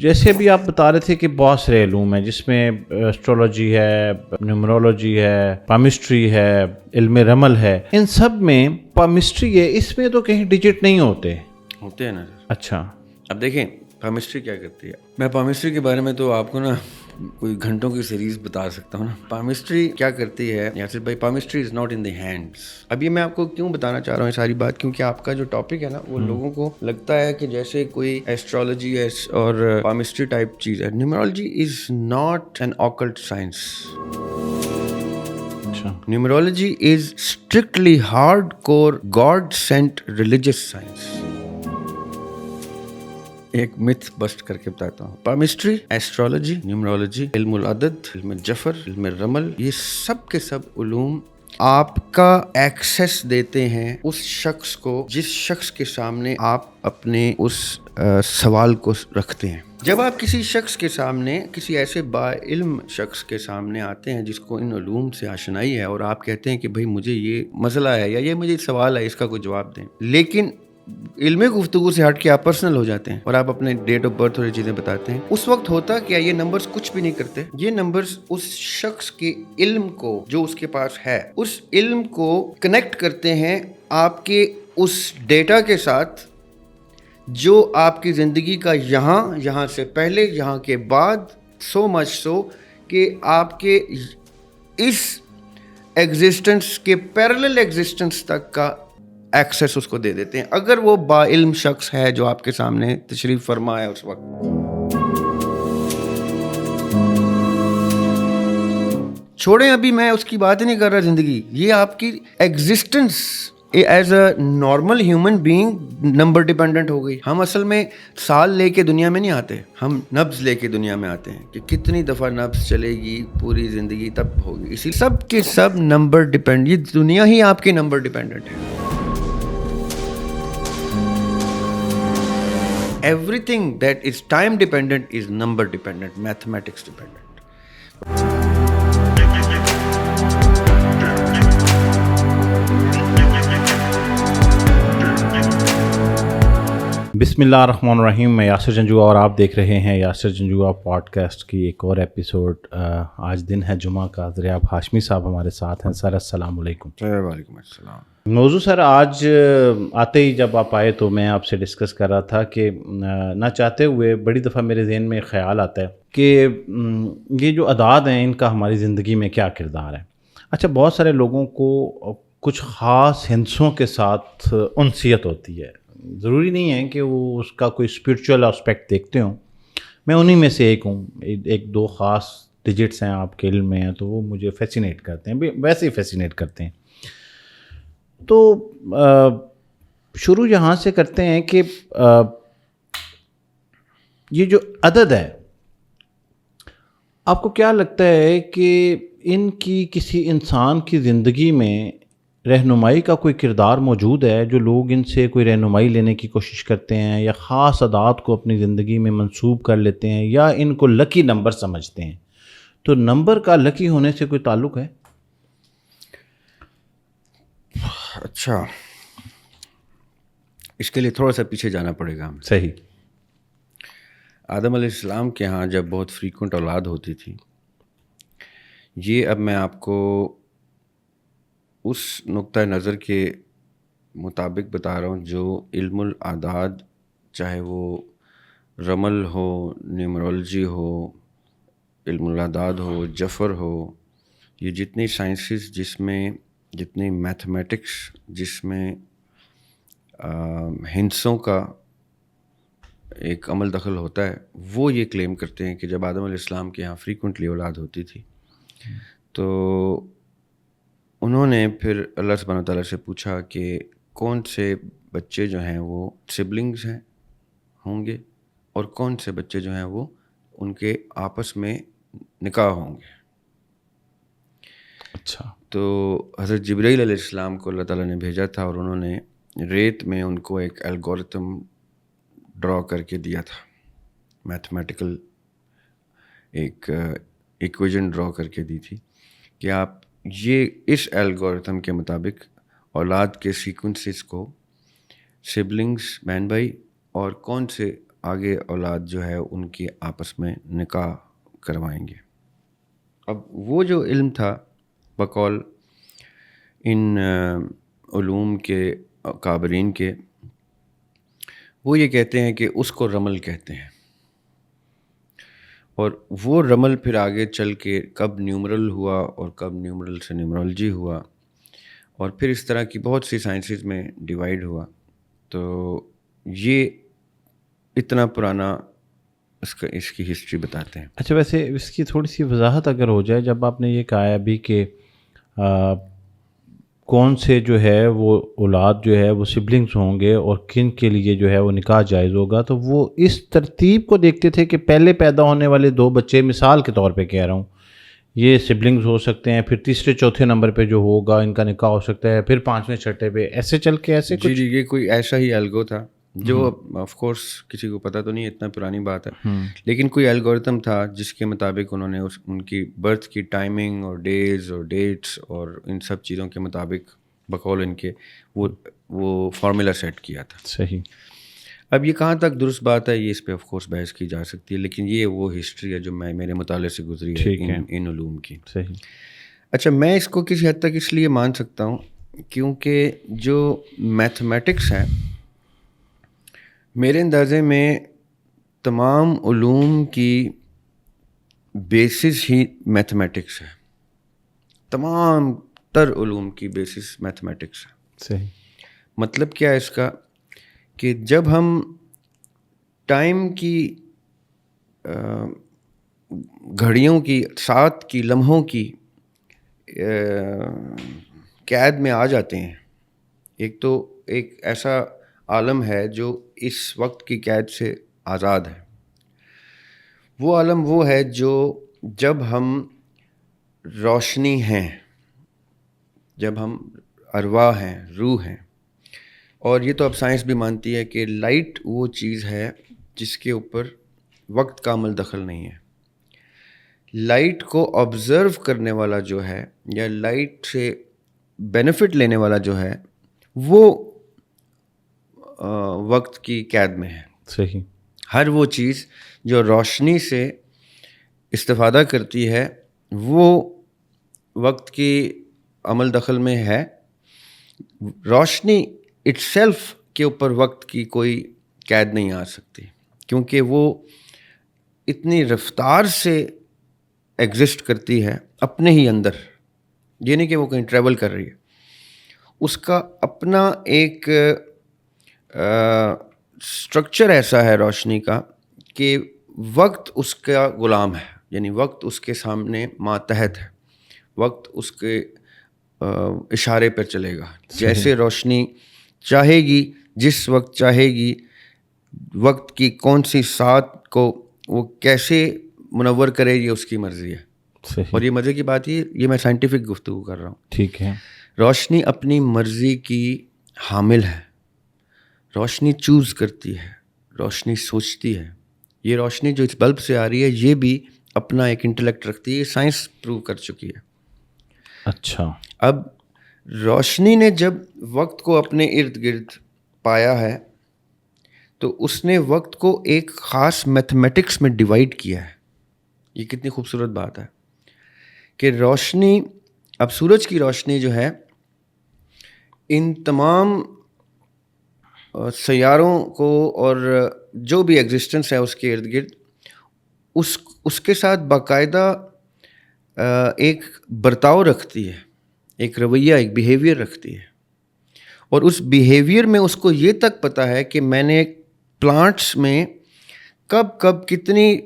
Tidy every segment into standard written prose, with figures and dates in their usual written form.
جیسے ابھی آپ بتا رہے تھے کہ بہت سارے علوم ہیں جس میں اسٹرولوجی ہے، نیومرولوجی ہے، پامسٹری ہے، علم رمل ہے، ان سب میں پامسٹری ہے، اس میں تو کہیں ڈیجٹ نہیں ہوتے ہیں نا سر. اچھا، اب دیکھیں پامسٹری کیا کرتی ہے. میں پامسٹری کے بارے میں تو آپ کو نا کوئی گھنٹوں کی سیریز بتا سکتا ہوں نا. پامسٹری کیا کرتی ہے یاسر بھائی؟ Palmistry is not in the hands. اب یہ میں آپ کو کیوں بتانا چاہ رہا ہوں یہ ساری بات، کیونکہ آپ کا جو ٹاپک ہے نا وہ لوگوں کو لگتا ہے کہ جیسے کوئی ایسٹرولوجی اور پامسٹری ٹائپ چیز ہے. Numerology is not an occult science. Numerology is strictly hardcore God-sent religious science. ایک متھ بسٹ کر کے بتاتا ہوں. پامسٹری، ایسٹرولوجی، نیومرولوجی، علم العدد، علم جفر، علم رمل، یہ سب کے سب علوم آپ کا ایکسیس دیتے ہیں اس شخص کو جس شخص کے سامنے آپ اپنے اس سوال کو رکھتے ہیں. جب آپ کسی شخص کے سامنے، کسی ایسے با علم شخص کے سامنے آتے ہیں جس کو ان علوم سے آشنائی ہے، اور آپ کہتے ہیں کہ بھائی مجھے یہ مسئلہ ہے یا یہ مجھے سوال ہے، اس کا کوئی جواب دیں، لیکن علمی گفتگو سے ہٹ کے آپ پرسنل ہو جاتے ہیں اور آپ اپنے ڈیٹ آف برتھ اور یہ چیزیں بتاتے ہیں، اس وقت ہوتا کیا؟ یہ نمبرز کچھ بھی نہیں کرتے. یہ نمبرز اس شخص کے علم کو جو اس کے پاس ہے، اس علم کو کنیکٹ کرتے ہیں آپ کے اس ڈیٹا کے ساتھ جو آپ کی زندگی کا یہاں سے پہلے، یہاں کے بعد، سو مچ سو کہ آپ کے اس ایگزسٹنس کے پیرلل ایگزسٹنس تک کا ایکسیس اس کو دے دیتے ہیں، اگر وہ با علم شخص ہے جو آپ کے سامنے تشریف فرما ہے اس وقت. چھوڑیں، ابھی میں اس کی بات ہی نہیں کر رہا زندگی، یہ آپ کی existence is a normal human being number dependent ہو گئی. ہم اصل میں سال لے کے دنیا میں نہیں آتے، ہم نبض لے کے دنیا میں آتے ہیں کہ کتنی دفعہ نبض چلے گی پوری زندگی تب ہوگی. اسی سب کے سب نمبر ڈیپینڈ، یہ دنیا ہی آپ کی نمبر ڈیپینڈنٹ ہے. Everything that is time dependent is number dependent, mathematics dependent. بسم اللہ الرحمن الرحیم. میں یاسر جنجوعہ اور آپ دیکھ رہے ہیں یاسر جنجوعہ پوڈ کاسٹ کی ایک اور ایپیسوڈ. آج دن ہے جمعہ کا. دریاب ہاشمی صاحب ہمارے ساتھ ہیں. سر السلام علیکم. وعلیکم السلام. موضوع سر آج آتے ہی جب آپ آئے تو میں آپ سے ڈسکس کر رہا تھا کہ نہ چاہتے ہوئے بڑی دفعہ میرے ذہن میں خیال آتا ہے کہ یہ جو اعداد ہیں ان کا ہماری زندگی میں کیا کردار ہے. اچھا، بہت سارے لوگوں کو کچھ خاص ہندسوں کے ساتھ انسیت ہوتی ہے. ضروری نہیں ہے کہ وہ اس کا کوئی اسپریچول اسپیکٹ دیکھتے ہوں. میں انہی میں سے ایک ہوں. ایک دو خاص ڈیجٹس ہیں آپ کے علم میں ہیں تو وہ مجھے فیسینیٹ کرتے ہیں، ویسے ہی فیسینیٹ کرتے ہیں. تو شروع یہاں سے کرتے ہیں کہ یہ جو عدد ہے، آپ کو کیا لگتا ہے کہ ان کی کسی انسان کی زندگی میں رہنمائی کا کوئی کردار موجود ہے؟ جو لوگ ان سے کوئی رہنمائی لینے کی کوشش کرتے ہیں یا خاص عادات کو اپنی زندگی میں منسوب کر لیتے ہیں یا ان کو لکی نمبر سمجھتے ہیں، تو نمبر کا لکی ہونے سے کوئی تعلق ہے؟ اچھا، اس کے لیے تھوڑا سا پیچھے جانا پڑے گا ہمیں. صحیح. آدم علیہ السلام کے ہاں جب بہت فریکوینٹ اولاد ہوتی تھی، یہ اب میں آپ کو اس نقطۂ نظر کے مطابق بتا رہا ہوں جو علم الاعداد، چاہے وہ رمل ہو، نیومرولوجی ہو، علم الاعداد ہو، جفر ہو، یہ جتنی سائنسز جس میں، جتنی میتھمیٹکس جس میں ہندسوں کا ایک عمل دخل ہوتا ہے، وہ یہ کلیم کرتے ہیں کہ جب آدم علیہ السلام کے یہاں فریکوینٹلی اولاد ہوتی تھی تو انہوں نے پھر اللہ سبحانہ تعالیٰ سے پوچھا کہ کون سے بچے جو ہیں وہ سبلنگز ہیں ہوں گے اور کون سے بچے جو ہیں وہ ان کے آپس میں نکاح ہوں گے. اچھا. تو حضرت جبرائیل علیہ السلام کو اللہ تعالیٰ نے بھیجا تھا اور انہوں نے ریت میں ان کو ایک الگورتھم ڈرا کر کے دیا تھا، میتھمیٹیکل ایک ایکویژن ڈرا کر کے دی تھی کہ آپ یہ اس الگورتھم کے مطابق اولاد کے سیکوینسز کو، سبلنگز بہن بھائی اور کون سے آگے اولاد جو ہے ان کی آپس میں نکاح کروائیں گے. اب وہ جو علم تھا بقول ان علوم کے کابرین کے، وہ یہ کہتے ہیں کہ اس کو رمل کہتے ہیں. اور وہ رمل پھر آگے چل کے کب نیومرل ہوا اور کب نیومرل سے نیومرولوجی ہوا اور پھر اس طرح کی بہت سی سائنسز میں ڈیوائیڈ ہوا. تو یہ اتنا پرانا اس کی ہسٹری بتاتے ہیں. اچھا، ویسے اس کی تھوڑی سی وضاحت اگر ہو جائے، جب آپ نے یہ کہا ابھی کہ کون سے جو ہے وہ اولاد جو ہے وہ سبلنگز ہوں گے اور کن کے لیے جو ہے وہ نکاح جائز ہوگا، تو وہ اس ترتیب کو دیکھتے تھے کہ پہلے پیدا ہونے والے 2 بچے، مثال کے طور پہ کہہ رہا ہوں، یہ سبلنگز ہو سکتے ہیں، پھر تیسرے چوتھے نمبر پہ جو ہوگا ان کا نکاح ہو سکتا ہے، پھر 5ویں چھٹے پہ، ایسے چل کے ایسے کچھ. جی یہ کوئی ایسا ہی الگو تھا جو آف کورس کسی کو پتہ تو نہیں، اتنا پرانی بات ہے، لیکن کوئی الگورتھم تھا جس کے مطابق انہوں نے ان کی برتھ کی ٹائمنگ اور ڈیز اور ڈیٹس اور ان سب چیزوں کے مطابق بقول ان کے وہ فارمولا سیٹ کیا تھا. صحیح. اب یہ کہاں تک درست بات ہے یہ اس پہ آف کورس بحث کی جا سکتی ہے، لیکن یہ وہ ہسٹری ہے جو میرے مطالعے سے گزری ہے ان علوم کی. صحیح. اچھا، میں اس کو کسی حد تک اس لیے مان سکتا ہوں کیونکہ جو میتھمیٹکس ہے میرے اندازے میں تمام علوم کی بیسس ہی میتھمیٹکس ہے. تمام تر علوم کی بیسس میتھمیٹکس ہے. صحیح. مطلب کیا ہے اس کا کہ جب ہم ٹائم کی گھڑیوں کی، ساتھ کی لمحوں کی قید میں آ جاتے ہیں، ایک تو ایک ایسا عالم ہے جو اس وقت کی قید سے آزاد ہے. وہ عالم وہ ہے جو جب ہم روشنی ہیں، جب ہم ارواح ہیں، روح ہیں، اور یہ تو اب سائنس بھی مانتی ہے کہ لائٹ وہ چیز ہے جس کے اوپر وقت کا عمل دخل نہیں ہے. لائٹ کو آبزرو کرنے والا جو ہے یا لائٹ سے بینیفٹ لینے والا جو ہے وہ وقت کی قید میں ہے. صحیح. ہر وہ چیز جو روشنی سے استفادہ کرتی ہے وہ وقت کی عمل دخل میں ہے. روشنی اٹ سیلف کے اوپر وقت کی کوئی قید نہیں آ سکتی کیونکہ وہ اتنی رفتار سے ایگزسٹ کرتی ہے اپنے ہی اندر، یہ نہیں کہ وہ کہیں ٹریول کر رہی ہے. اس کا اپنا ایک اسٹرکچر ایسا ہے روشنی کا کہ وقت اس کا غلام ہے، یعنی وقت اس کے سامنے ماتحت ہے، وقت اس کے اشارے پر چلے گا. جیسے روشنی چاہے گی، جس وقت چاہے گی، وقت کی کون سی ساعت کو وہ کیسے منور کرے یہ اس کی مرضی ہے. اور یہ مزے کی بات یہ میں سائنٹیفک گفتگو کر رہا ہوں. ٹھیک ہے. روشنی اپنی مرضی کی حامل ہے، روشنی چوز کرتی ہے، روشنی سوچتی ہے. یہ روشنی جو اس بلب سے آ رہی ہے یہ بھی اپنا ایک انٹلیکٹ رکھتی ہے، یہ سائنس پروو کر چکی ہے. اچھا. اب روشنی نے جب وقت کو اپنے ارد گرد پایا ہے تو اس نے وقت کو ایک خاص میتھمیٹکس میں ڈیوائیڈ کیا ہے. یہ کتنی خوبصورت بات ہے کہ روشنی، اب سورج کی روشنی جو ہے ان تمام سیاروں کو اور جو بھی ایگزسٹنس ہے اس کے ارد گرد اس کے ساتھ باقاعدہ ایک برتاؤ رکھتی ہے، ایک رویہ، ایک بیہیویئر رکھتی ہے. اور اس بیہیویئر میں اس کو یہ تک پتہ ہے کہ میں نے پلانٹس میں کب کب کتنی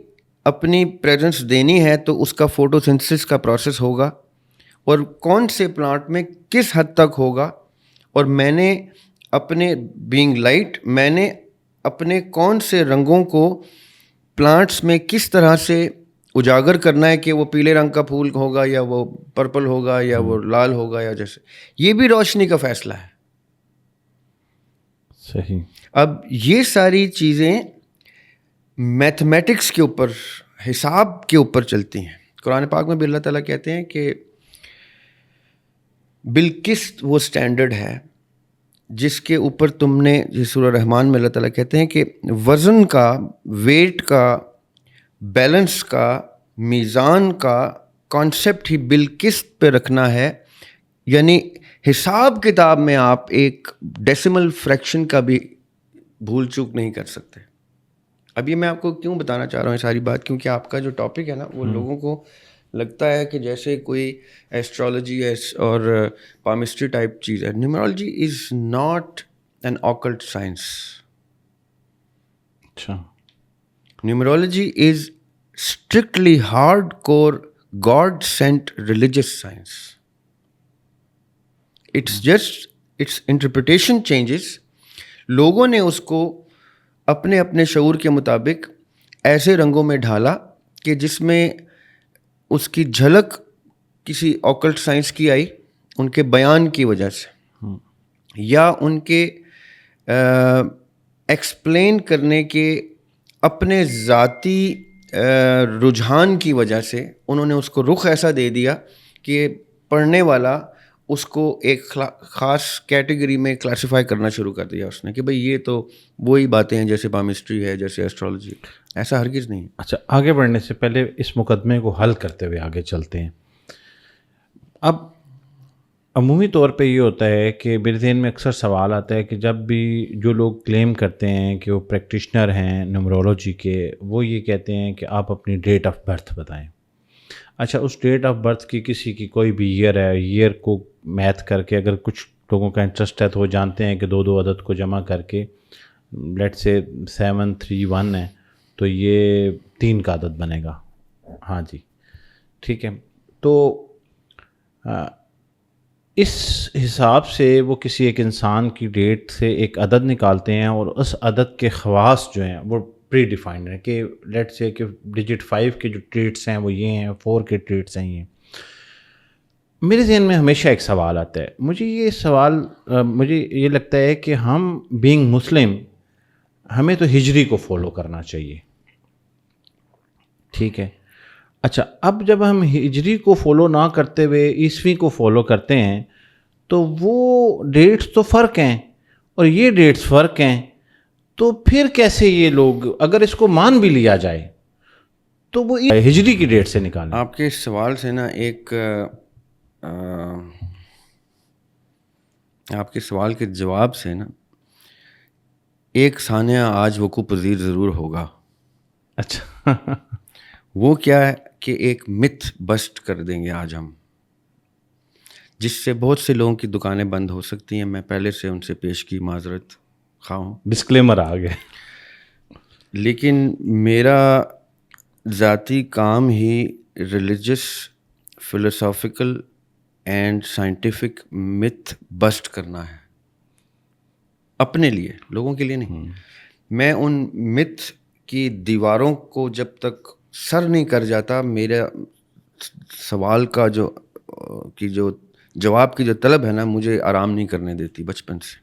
اپنی پریزنس دینی ہے تو اس کا فوٹو سنتھسس کا پروسیس ہوگا اور کون سے پلانٹ میں کس حد تک ہوگا. اور میں نے اپنے بینگ لائٹ، میں نے اپنے کون سے رنگوں کو پلانٹس میں کس طرح سے اجاگر کرنا ہے کہ وہ پیلے رنگ کا پھول ہوگا یا وہ پرپل ہوگا یا وہ لال ہوگا یا جیسے، یہ بھی روشنی کا فیصلہ ہے. صحیح. اب یہ ساری چیزیں میتھمیٹکس کے اوپر، حساب کے اوپر چلتی ہیں. قرآن پاک میں بھی اللہ تعالیٰ کہتے ہیں کہ بالقسط وہ سٹینڈرڈ ہے جس کے اوپر تم نے سورہ رحمان میں اللہ تعالیٰ کہتے ہیں کہ وزن کا، ویٹ کا، بیلنس کا، میزان کا کانسیپٹ ہی بالقسط پہ رکھنا ہے. یعنی حساب کتاب میں آپ ایک ڈیسیمل فریکشن کا بھی بھول چوک نہیں کر سکتے. اب یہ میں آپ کو کیوں بتانا چاہ رہا ہوں یہ ساری بات، کیونکہ آپ کا جو ٹاپک ہے نا وہ لوگوں کو لگتا ہے کہ جیسے کوئی ایسٹرالوجی اور پامسٹری ٹائپ چیز ہے. Numerology is not an occult science. اچھا. Numerology is strictly hard core god sent religious science. It's just it's interpretation changes. لوگوں نے اس کو اپنے اپنے شعور کے مطابق ایسے رنگوں میں ڈھالا کہ جس میں اس کی جھلک کسی آکلٹ سائنس کی آئی ان کے بیان کی وجہ سے، یا ان کے ایکسپلین کرنے کے اپنے ذاتی رجحان کی وجہ سے انہوں نے اس کو رخ ایسا دے دیا کہ پڑھنے والا اس کو ایک خاص کیٹیگری میں کلاسیفائی کرنا شروع کر دیا اس نے کہ بھئی یہ تو وہی باتیں ہیں جیسے پامسٹری ہے، جیسے ایسٹرالوجی. ایسا ہرگز نہیں. اچھا، آگے بڑھنے سے پہلے اس مقدمے کو حل کرتے ہوئے آگے چلتے ہیں. اب عمومی طور پہ یہ ہوتا ہے کہ میرے ذہن میں اکثر سوال آتا ہے کہ جب بھی جو لوگ کلیم کرتے ہیں کہ وہ پریکٹیشنر ہیں نیومرولوجی کے، وہ یہ کہتے ہیں کہ آپ اپنی ڈیٹ آف برتھ بتائیں. اچھا، اس ڈیٹ آف برتھ کی کسی کی کوئی بھی ایئر ہے، ایئر کو میتھ کر کے، اگر کچھ لوگوں کا انٹرسٹ ہے تو وہ جانتے ہیں کہ دو عدد کو جمع کر کے لیٹ سے 731 ہے تو یہ 3 کا عدد بنے گا. ہاں جی ٹھیک ہے. تو اس حساب سے وہ کسی ایک انسان کی ڈیٹ سے ایک عدد نکالتے ہیں اور اس عدد کے خواص جو ہیں وہ پری ڈیفائنڈ ہیں کہ لیٹ سے کہ ڈیجٹ 5 کے جو ٹریٹس ہیں وہ یہ ہیں، 4 کے ٹریٹس ہیں یہ. میرے ذہن میں ہمیشہ ایک سوال آتا ہے، مجھے یہ لگتا ہے کہ ہم بینگ مسلم ہمیں تو ہجری کو فالو کرنا چاہیے. ٹھیک ہے. اچھا، اب جب ہم ہجری کو فالو نہ کرتے ہوئے عیسوی کو فالو کرتے ہیں تو وہ ڈیٹس تو فرق ہیں اور یہ ڈیٹس فرق ہیں، تو پھر کیسے یہ لوگ اگر اس کو مان بھی لیا جائے تو وہ ہجری کی ڈیٹ سے نکالیں؟ آپ کے اس سوال سے نا آپ کے سوال کے جواب سے نا ایک سانحہ آج وقوع پذیر ضرور ہوگا. اچھا. وہ کیا ہے کہ ایک متھ بسٹ کر دیں گے آج ہم، جس سے بہت سے لوگوں کی دکانیں بند ہو سکتی ہیں. میں پہلے سے ان سے پیش کی معذرت خواہ ہوں، ڈسکلیمر آ گیا. لیکن میرا ذاتی کام ہی religious, philosophical and scientific myth bust کرنا ہے، اپنے لیے، لوگوں کے لیے نہیں. میں ان متھ کی دیواروں کو جب تک سر نہیں کر جاتا، میرا سوال کا جو جواب کی جو طلب ہے نا مجھے آرام نہیں کرنے دیتی بچپن سے.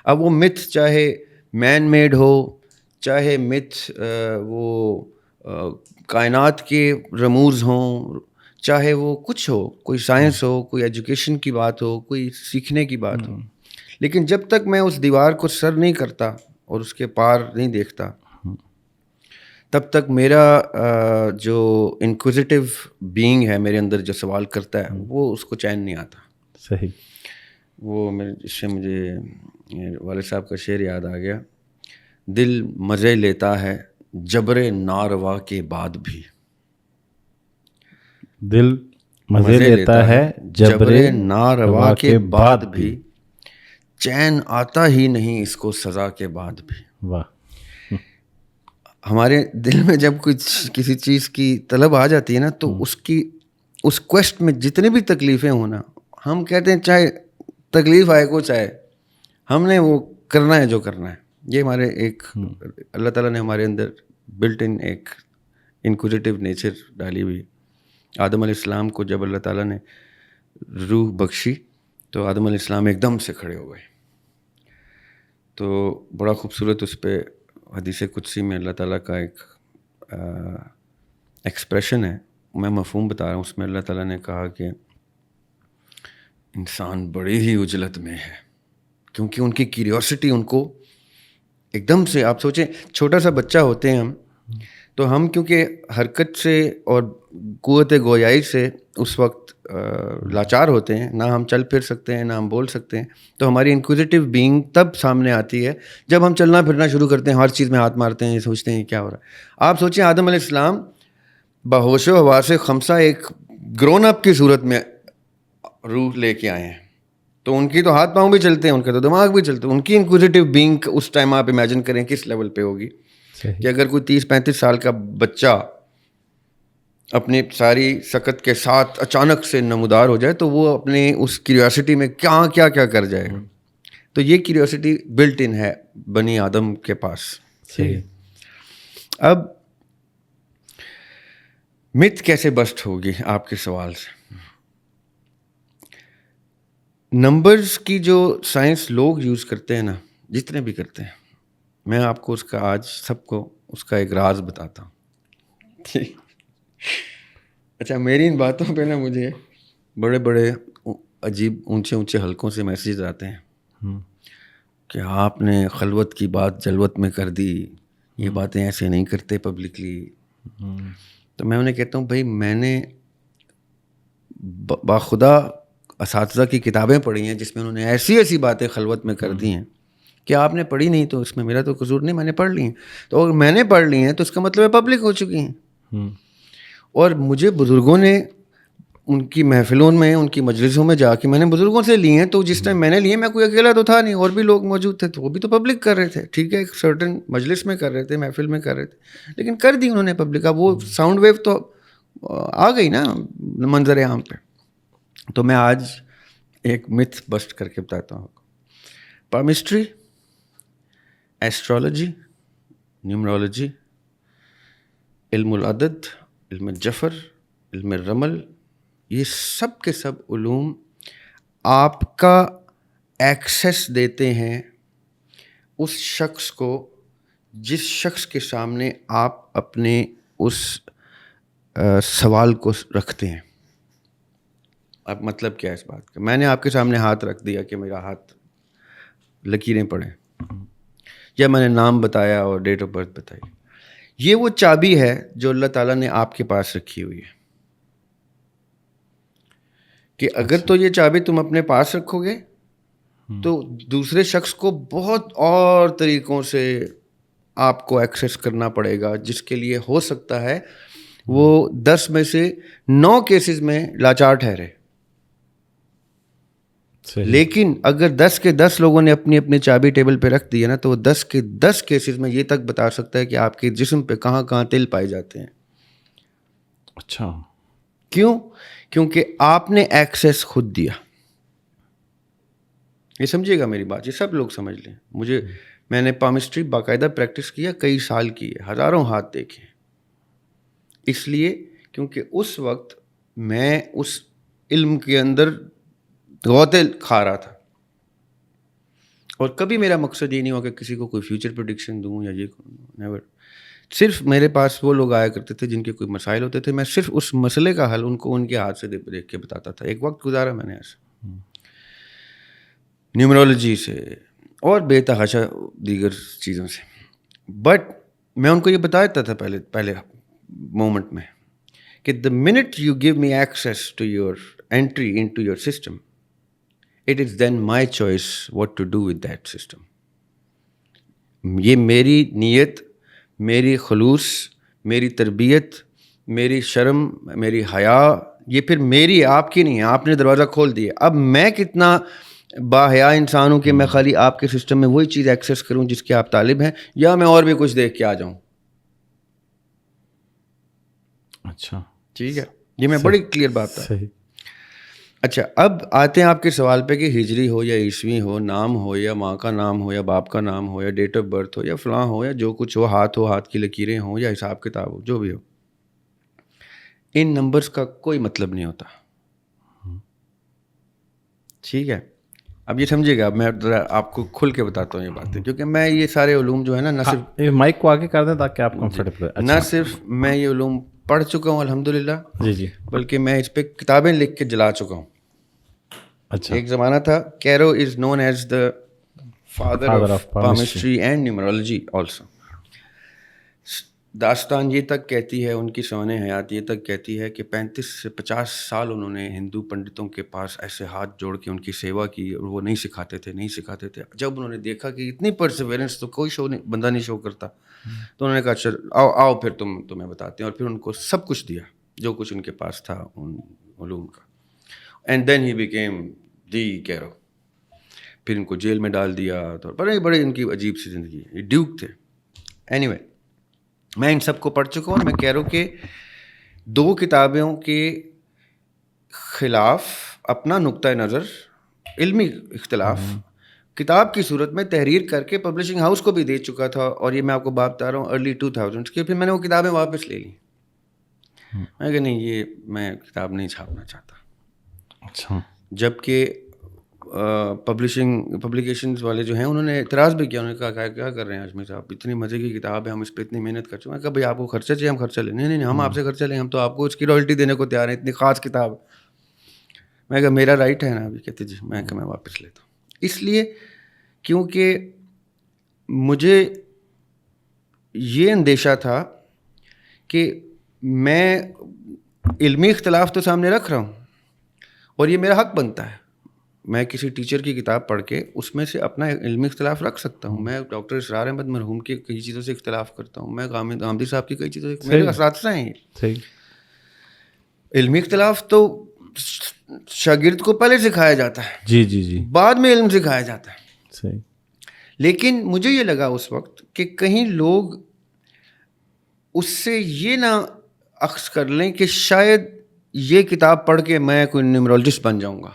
اب وہ متھ چاہے مین میڈ ہو، چاہے متھ وہ کائنات کے رموز ہوں، چاہے وہ کچھ ہو، کوئی سائنس ہو، کوئی ایجوکیشن کی بات ہو، کوئی سیکھنے کی بات ہو، لیکن جب تک میں اس دیوار کو سر نہیں کرتا اور اس کے پار نہیں دیکھتا تب تک میرا جو انکوزیٹو بینگ ہے میرے اندر جو سوال کرتا ہے وہ اس کو چین نہیں آتا. صحیح. وہ اس سے مجھے والد صاحب کا شعر یاد آ گیا، دل مزے لیتا ہے جبر ناروا کے بعد بھی. دل مزے لیتا ہے جبر ناروا کے بعد بھی، چین آتا ہی نہیں اس کو سزا کے بعد بھی. واہ. ہمارے دل میں جب کسی چیز کی طلب آ جاتی ہے نا تو اس کویسٹ میں جتنی بھی تکلیفیں ہوں نا، ہم کہتے ہیں چاہے تکلیف آئے کو چاہے، ہم نے وہ کرنا ہے جو کرنا ہے. یہ ہمارے ایک اللہ تعالیٰ نے ہمارے اندر بلٹ ان ایک انکوزیٹو نیچر ڈالی ہوئی. آدم علیہ السلام کو جب اللہ تعالیٰ نے روح بخشی تو آدم علیہ السلام ایک دم سے کھڑے ہو گئے. تو بڑا خوبصورت اس پہ حدیث قدسی میں اللہ تعالیٰ کا ایک ایکسپریشن ہے، میں مفہوم بتا رہا ہوں. اس میں اللہ تعالیٰ نے کہا کہ انسان بڑی ہی عجلت میں ہے، کیونکہ ان کی کیوریوسٹی ان کو ایک دم سے, آپ سوچیں چھوٹا سا بچہ ہوتے ہیں ہم, تو ہم کیونکہ حرکت سے اور قوت گویائی سے اس وقت لاچار ہوتے ہیں, نہ ہم چل پھر سکتے ہیں نہ ہم بول سکتے ہیں, تو ہماری انکوزیٹو بینگ تب سامنے آتی ہے جب ہم چلنا پھرنا شروع کرتے ہیں, ہر چیز میں ہاتھ مارتے ہیں, سوچتے ہیں کیا ہو رہا ہے. آپ سوچیں آدم علیہ السلام بہوش و حواس خمسہ ایک گرون اپ کی صورت میں روح لے کے آئے ہیں, تو ان کی تو ہاتھ پاؤں بھی چلتے ہیں, ان کا تو دماغ بھی چلتے ہیں. ان کی انکوزیٹو بینگ اس ٹائم آپ امیجن کریں کس لیول پہ ہوگی کہ اگر کوئی 30-35 سال کا بچہ اپنی ساری سکت کے ساتھ اچانک سے نمودار ہو جائے تو وہ اپنے اس کیوریوسٹی میں کیا کر جائے گا. تو یہ کیوریوسٹی بلٹ ان ہے بنی آدم کے پاس. اب مت کیسے بسٹ ہوگی آپ کے سوال سے. نمبرز کی جو سائنس لوگ یوز کرتے ہیں نا, جتنے بھی کرتے ہیں, میں آپ کو اس کا آج سب کو اس کا ایک راز بتاتا ہوں. اچھا, میری ان باتوں پہ نا مجھے بڑے بڑے عجیب اونچے حلقوں سے میسیج آتے ہیں کہ آپ نے خلوت کی بات جلوت میں کر دی, یہ باتیں ایسے نہیں کرتے پبلکلی. تو میں انہیں کہتا ہوں بھائی میں نے باخدا اساتذہ کی کتابیں پڑھی ہیں جس میں انہوں نے ایسی باتیں خلوت میں کر دی ہیں کہ آپ نے پڑھی نہیں, تو اس میں میرا تو قصور نہیں, میں نے پڑھ لی ہیں. تو اگر میں نے پڑھ لی ہیں تو اس کا مطلب ہے پبلک ہو چکی ہیں. اور مجھے بزرگوں نے ان کی محفلوں میں, ان کی مجلسوں میں جا کے میں نے بزرگوں سے لی ہیں, تو جس ٹائم میں نے لی ہیں میں کوئی اکیلا تو تھا نہیں, اور بھی لوگ موجود تھے, تو وہ بھی تو پبلک کر رہے تھے. ٹھیک ہے, ایک سرٹن مجلس میں کر رہے تھے, محفل میں کر رہے تھے, لیکن کر دی انہوں نے پبلک. اب وہ ساؤنڈ ویو تو آ گئی نا منظر عام پہ. تو میں آج ایک متھ بسٹ کر کے بتاتا ہوں. پامسٹری, ایسٹرالوجی, نیومرولوجی, علم العدد, علم جفر, علم رمل, یہ سب کے سب علوم آپ کا ایکسیس دیتے ہیں اس شخص کو جس شخص کے سامنے آپ اپنے اس سوال کو رکھتے ہیں. اب مطلب کیا ہے اس بات کا؟ میں نے آپ کے سامنے ہاتھ رکھ دیا کہ میرا ہاتھ لکیریں پڑیں, یا میں نے نام بتایا اور ڈیٹ آف برتھ بتائی. یہ وہ چابی ہے جو اللہ تعالیٰ نے آپ کے پاس رکھی ہوئی ہے کہ اگر تو یہ چابی تم اپنے پاس رکھو گے تو دوسرے شخص کو بہت اور طریقوں سے آپ کو ایکسیس کرنا پڑے گا, جس کے لیے ہو سکتا ہے وہ 10 میں سے 9 کیسز میں لاچار ٹھہرے. لیکن اگر 10 کے 10 لوگوں نے اپنی اپنی چابی ٹیبل پہ رکھ دی ہے نا, تو وہ 10 کے 10 کیسز میں یہ تک بتا سکتا ہے کہ آپ کے جسم پہ کہاں کہاں تل پائے جاتے ہیں. اچھا, کیوں؟ کیونکہ آپ نے ایکسیس خود دیا. یہ سمجھیے گا میری بات, یہ سب لوگ سمجھ لیں. میں نے پامسٹری باقاعدہ پریکٹس کیا, کئی سال کی ہے, ہزاروں ہاتھ دیکھے. اس لیے کیونکہ اس وقت میں اس علم کے اندر غوطے کھا رہا تھا, اور کبھی میرا مقصد یہ نہیں ہوا کہ کسی کو کوئی فیوچر پریڈکشن دوں یا یہ نیور. صرف میرے پاس وہ لوگ آیا کرتے تھے جن کے کوئی مسائل ہوتے تھے, میں صرف اس مسئلے کا حل ان کو ان کے ہاتھ سے دیکھ کے بتاتا تھا. ایک وقت گزارا میں نے ایسے نیومرولوجی سے اور بے تحاشا دیگر چیزوں سے. بٹ میں ان کو یہ بتاتا تھا پہلے مومنٹ میں کہ the minute you give me access to your entry into your system, it is then my choice what to do with that system. یہ میری نیت, میری خلوص, میری تربیت, میری شرم, میری حیا, یہ پھر میری, آپ کی نہیں ہے. آپ نے دروازہ کھول دیا. اب میں کتنا باحیا انسان ہوں کہ میں خالی آپ کے سسٹم میں وہی چیز ایکسیس کروں جس کے آپ طالب ہیں, یا میں اور بھی کچھ دیکھ کے آ جاؤں. اچھا, ٹھیک ہے, یہ میں بڑی کلیئر بات ہے. اچھا, اب آتے ہیں آپ کے سوال پہ کہ ہجری ہو یا عیسوی ہو, نام ہو یا ماں کا نام ہو یا باپ کا نام ہو یا ڈیٹ آف برتھ ہو یا فلاں ہو یا جو کچھ ہو, ہاتھ کی لکیریں ہوں یا حساب کتاب ہو, جو بھی ہو, ان نمبرز کا کوئی مطلب نہیں ہوتا. ٹھیک ہے, اب یہ سمجھیے گا, میں آپ کو کھل کے بتاتا ہوں یہ باتیں, کیونکہ میں یہ سارے علوم جو ہے نا, نہ صرف مائک کو آگے کر دیں تاکہ آپ کمفرٹیبل, نہ صرف میں یہ علوم پڑھ چکا ہوں الحمدللہ, جی, بلکہ میں اس پہ کتابیں لکھ کے جلا چکا ہوں. اچھا, ایک زمانہ تھا, Cheiro is known as the father of palmistry and numerology also. داستان یہ تک کہتی ہے, ان کی سوانح حیات یہ تک کہتی ہے کہ 35 سے 50 سال انہوں نے ہندو پنڈتوں کے پاس ایسے ہاتھ جوڑ کے ان کی سیوا کی, اور وہ نہیں سکھاتے تھے. جب انہوں نے دیکھا کہ اتنی پرسیورنس تو کوئی بندہ نہیں شو کرتا, تو انہوں نے کہا چل آؤ پھر تمہیں بتاتے ہیں, اور پھر ان کو سب کچھ دیا جو کچھ ان کے پاس تھا ان علوم کا. And then he became the Cheiro. پھر ان کو جیل میں ڈال دیا, تو بڑے ان کی عجیب سی زندگی. یہ ڈیوک تھے. اینی وے, میں ان سب کو پڑھ چکا ہوں. میں کہہ رہا ہوں کہ 2 کتابوں کے خلاف اپنا نقطۂ نظر, علمی اختلاف, کتاب کی صورت میں تحریر کر کے پبلشنگ ہاؤس کو بھی دے چکا تھا. اور یہ میں آپ کو بات بتا رہا ہوں ارلی 2000s کے. پھر میں نے وہ کتابیں واپس لے لی. میں کہ نہیں, یہ میں کتاب نہیں چھاپنا چاہتا. اچھا. جب کہ پبلیکیشنز والے جو ہیں انہوں نے اعتراض بھی کیا. انہوں نے کہا کیا کر رہے ہیں ہاشمی صاحب, اتنی مزے کی کتاب ہے, ہم اس پہ اتنی محنت کر چکے ہیں. کہا بھائی آپ کو خرچہ چاہیے, ہم خرچہ لیں. نہیں, ہم آپ سے خرچہ لیں, ہم تو آپ کو اس کی رائلٹی دینے کو تیار ہیں, اتنی خاص کتاب. میں کہا میرا رائٹ ہے نا ابھی. کہتے جی. میں کہا میں واپس لیتا ہوں. اس لیے کیونکہ مجھے یہ اندیشہ تھا کہ میں علمی اختلاف تو سامنے رکھ رہا ہوں, اور یہ میرا حق بنتا ہے. میں کسی ٹیچر کی کتاب پڑھ کے اس میں سے اپنا علمی اختلاف رکھ سکتا ہوں. میں ڈاکٹر اسرار احمد مرحوم کی کئی چیزوں سے اختلاف کرتا ہوں. میں غامدی صاحب کی کئی چیزوں سے, میرے اساتذہ ہیں یہ. علمی اختلاف تو شاگرد کو پہلے سکھایا جاتا ہے, جی, بعد میں علم سکھایا جاتا ہے. صحیح. لیکن مجھے یہ لگا اس وقت کہ کہیں لوگ اس سے یہ نہ اخذ کر لیں کہ شاید یہ کتاب پڑھ کے میں کوئی نیومرولوجسٹ بن جاؤں گا,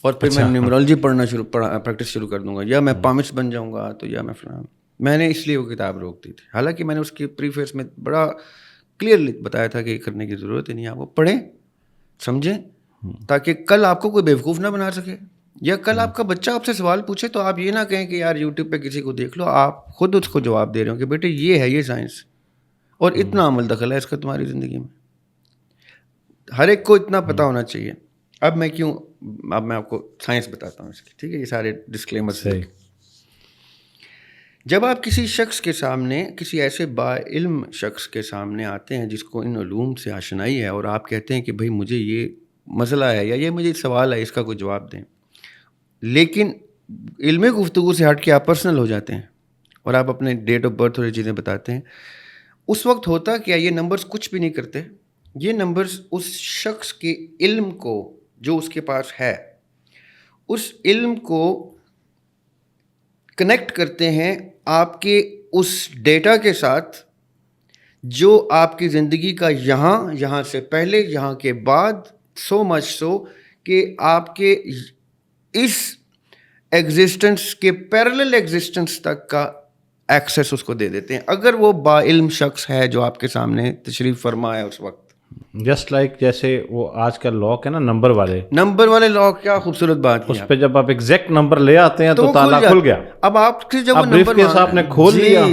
اور پھر میں نیومرولوجی پریکٹس شروع کر دوں گا, یا میں پامسٹ بن جاؤں گا, تو یا میں فلاں. میں نے اس لیے وہ کتاب روک دی تھی. حالانکہ میں نے اس کی پریفیس میں بڑا کلیئرلی بتایا تھا کہ یہ کرنے کی ضرورت ہی نہیں. آپ وہ پڑھیں, سمجھیں, تاکہ کل آپ کو کوئی بیوقوف نہ بنا سکے, یا کل آپ کا بچہ آپ سے سوال پوچھے تو آپ یہ نہ کہیں کہ یار یوٹیوب پہ کسی کو دیکھ لو, آپ خود اس کو جواب دے رہے ہو کہ بیٹے یہ ہے, یہ سائنس, اور اتنا عمل دخل ہے اس کا تمہاری زندگی میں. ہر ایک کو اتنا پتہ ہونا چاہیے. اب میں آپ کو سائنس بتاتا ہوں اس کی, ٹھیک ہے, یہ سارے ڈسکلیمرز. جب آپ کسی شخص کے سامنے, کسی ایسے با علم شخص کے سامنے آتے ہیں جس کو ان علوم سے آشنائی ہے, اور آپ کہتے ہیں کہ بھائی مجھے یہ مسئلہ ہے یا یہ مجھے سوال ہے, اس کا کوئی جواب دیں, لیکن علمی گفتگو سے ہٹ کے آپ پرسنل ہو جاتے ہیں اور آپ اپنے ڈیٹ آف برتھ اور یہ چیزیں بتاتے ہیں, اس وقت ہوتا کیا, یہ نمبرز کچھ بھی نہیں کرتے. یہ نمبرز اس شخص کے علم کو جو اس کے پاس ہے, اس علم کو کنیکٹ کرتے ہیں آپ کے اس ڈیٹا کے ساتھ جو آپ کی زندگی کا یہاں سے پہلے, یہاں کے بعد, سو مچ سو کہ آپ کے اس ایگزسٹنس کے پیرلل ایگزسٹنس تک کا ایکسیس اس کو دے دیتے ہیں, اگر وہ با علم شخص ہے جو آپ کے سامنے تشریف فرما ہے اس وقت. جسٹ لائک جیسے وہ آج کل لاک ہے نا, نمبر والے لاک. کیا خوبصورت بات کی. اس پہ جب آپ ایگزیکٹ نمبر لے آتے ہیں تو تالا کھل گیا. اب آپ سے جب وہ نمبر آپ نے کھول لیا,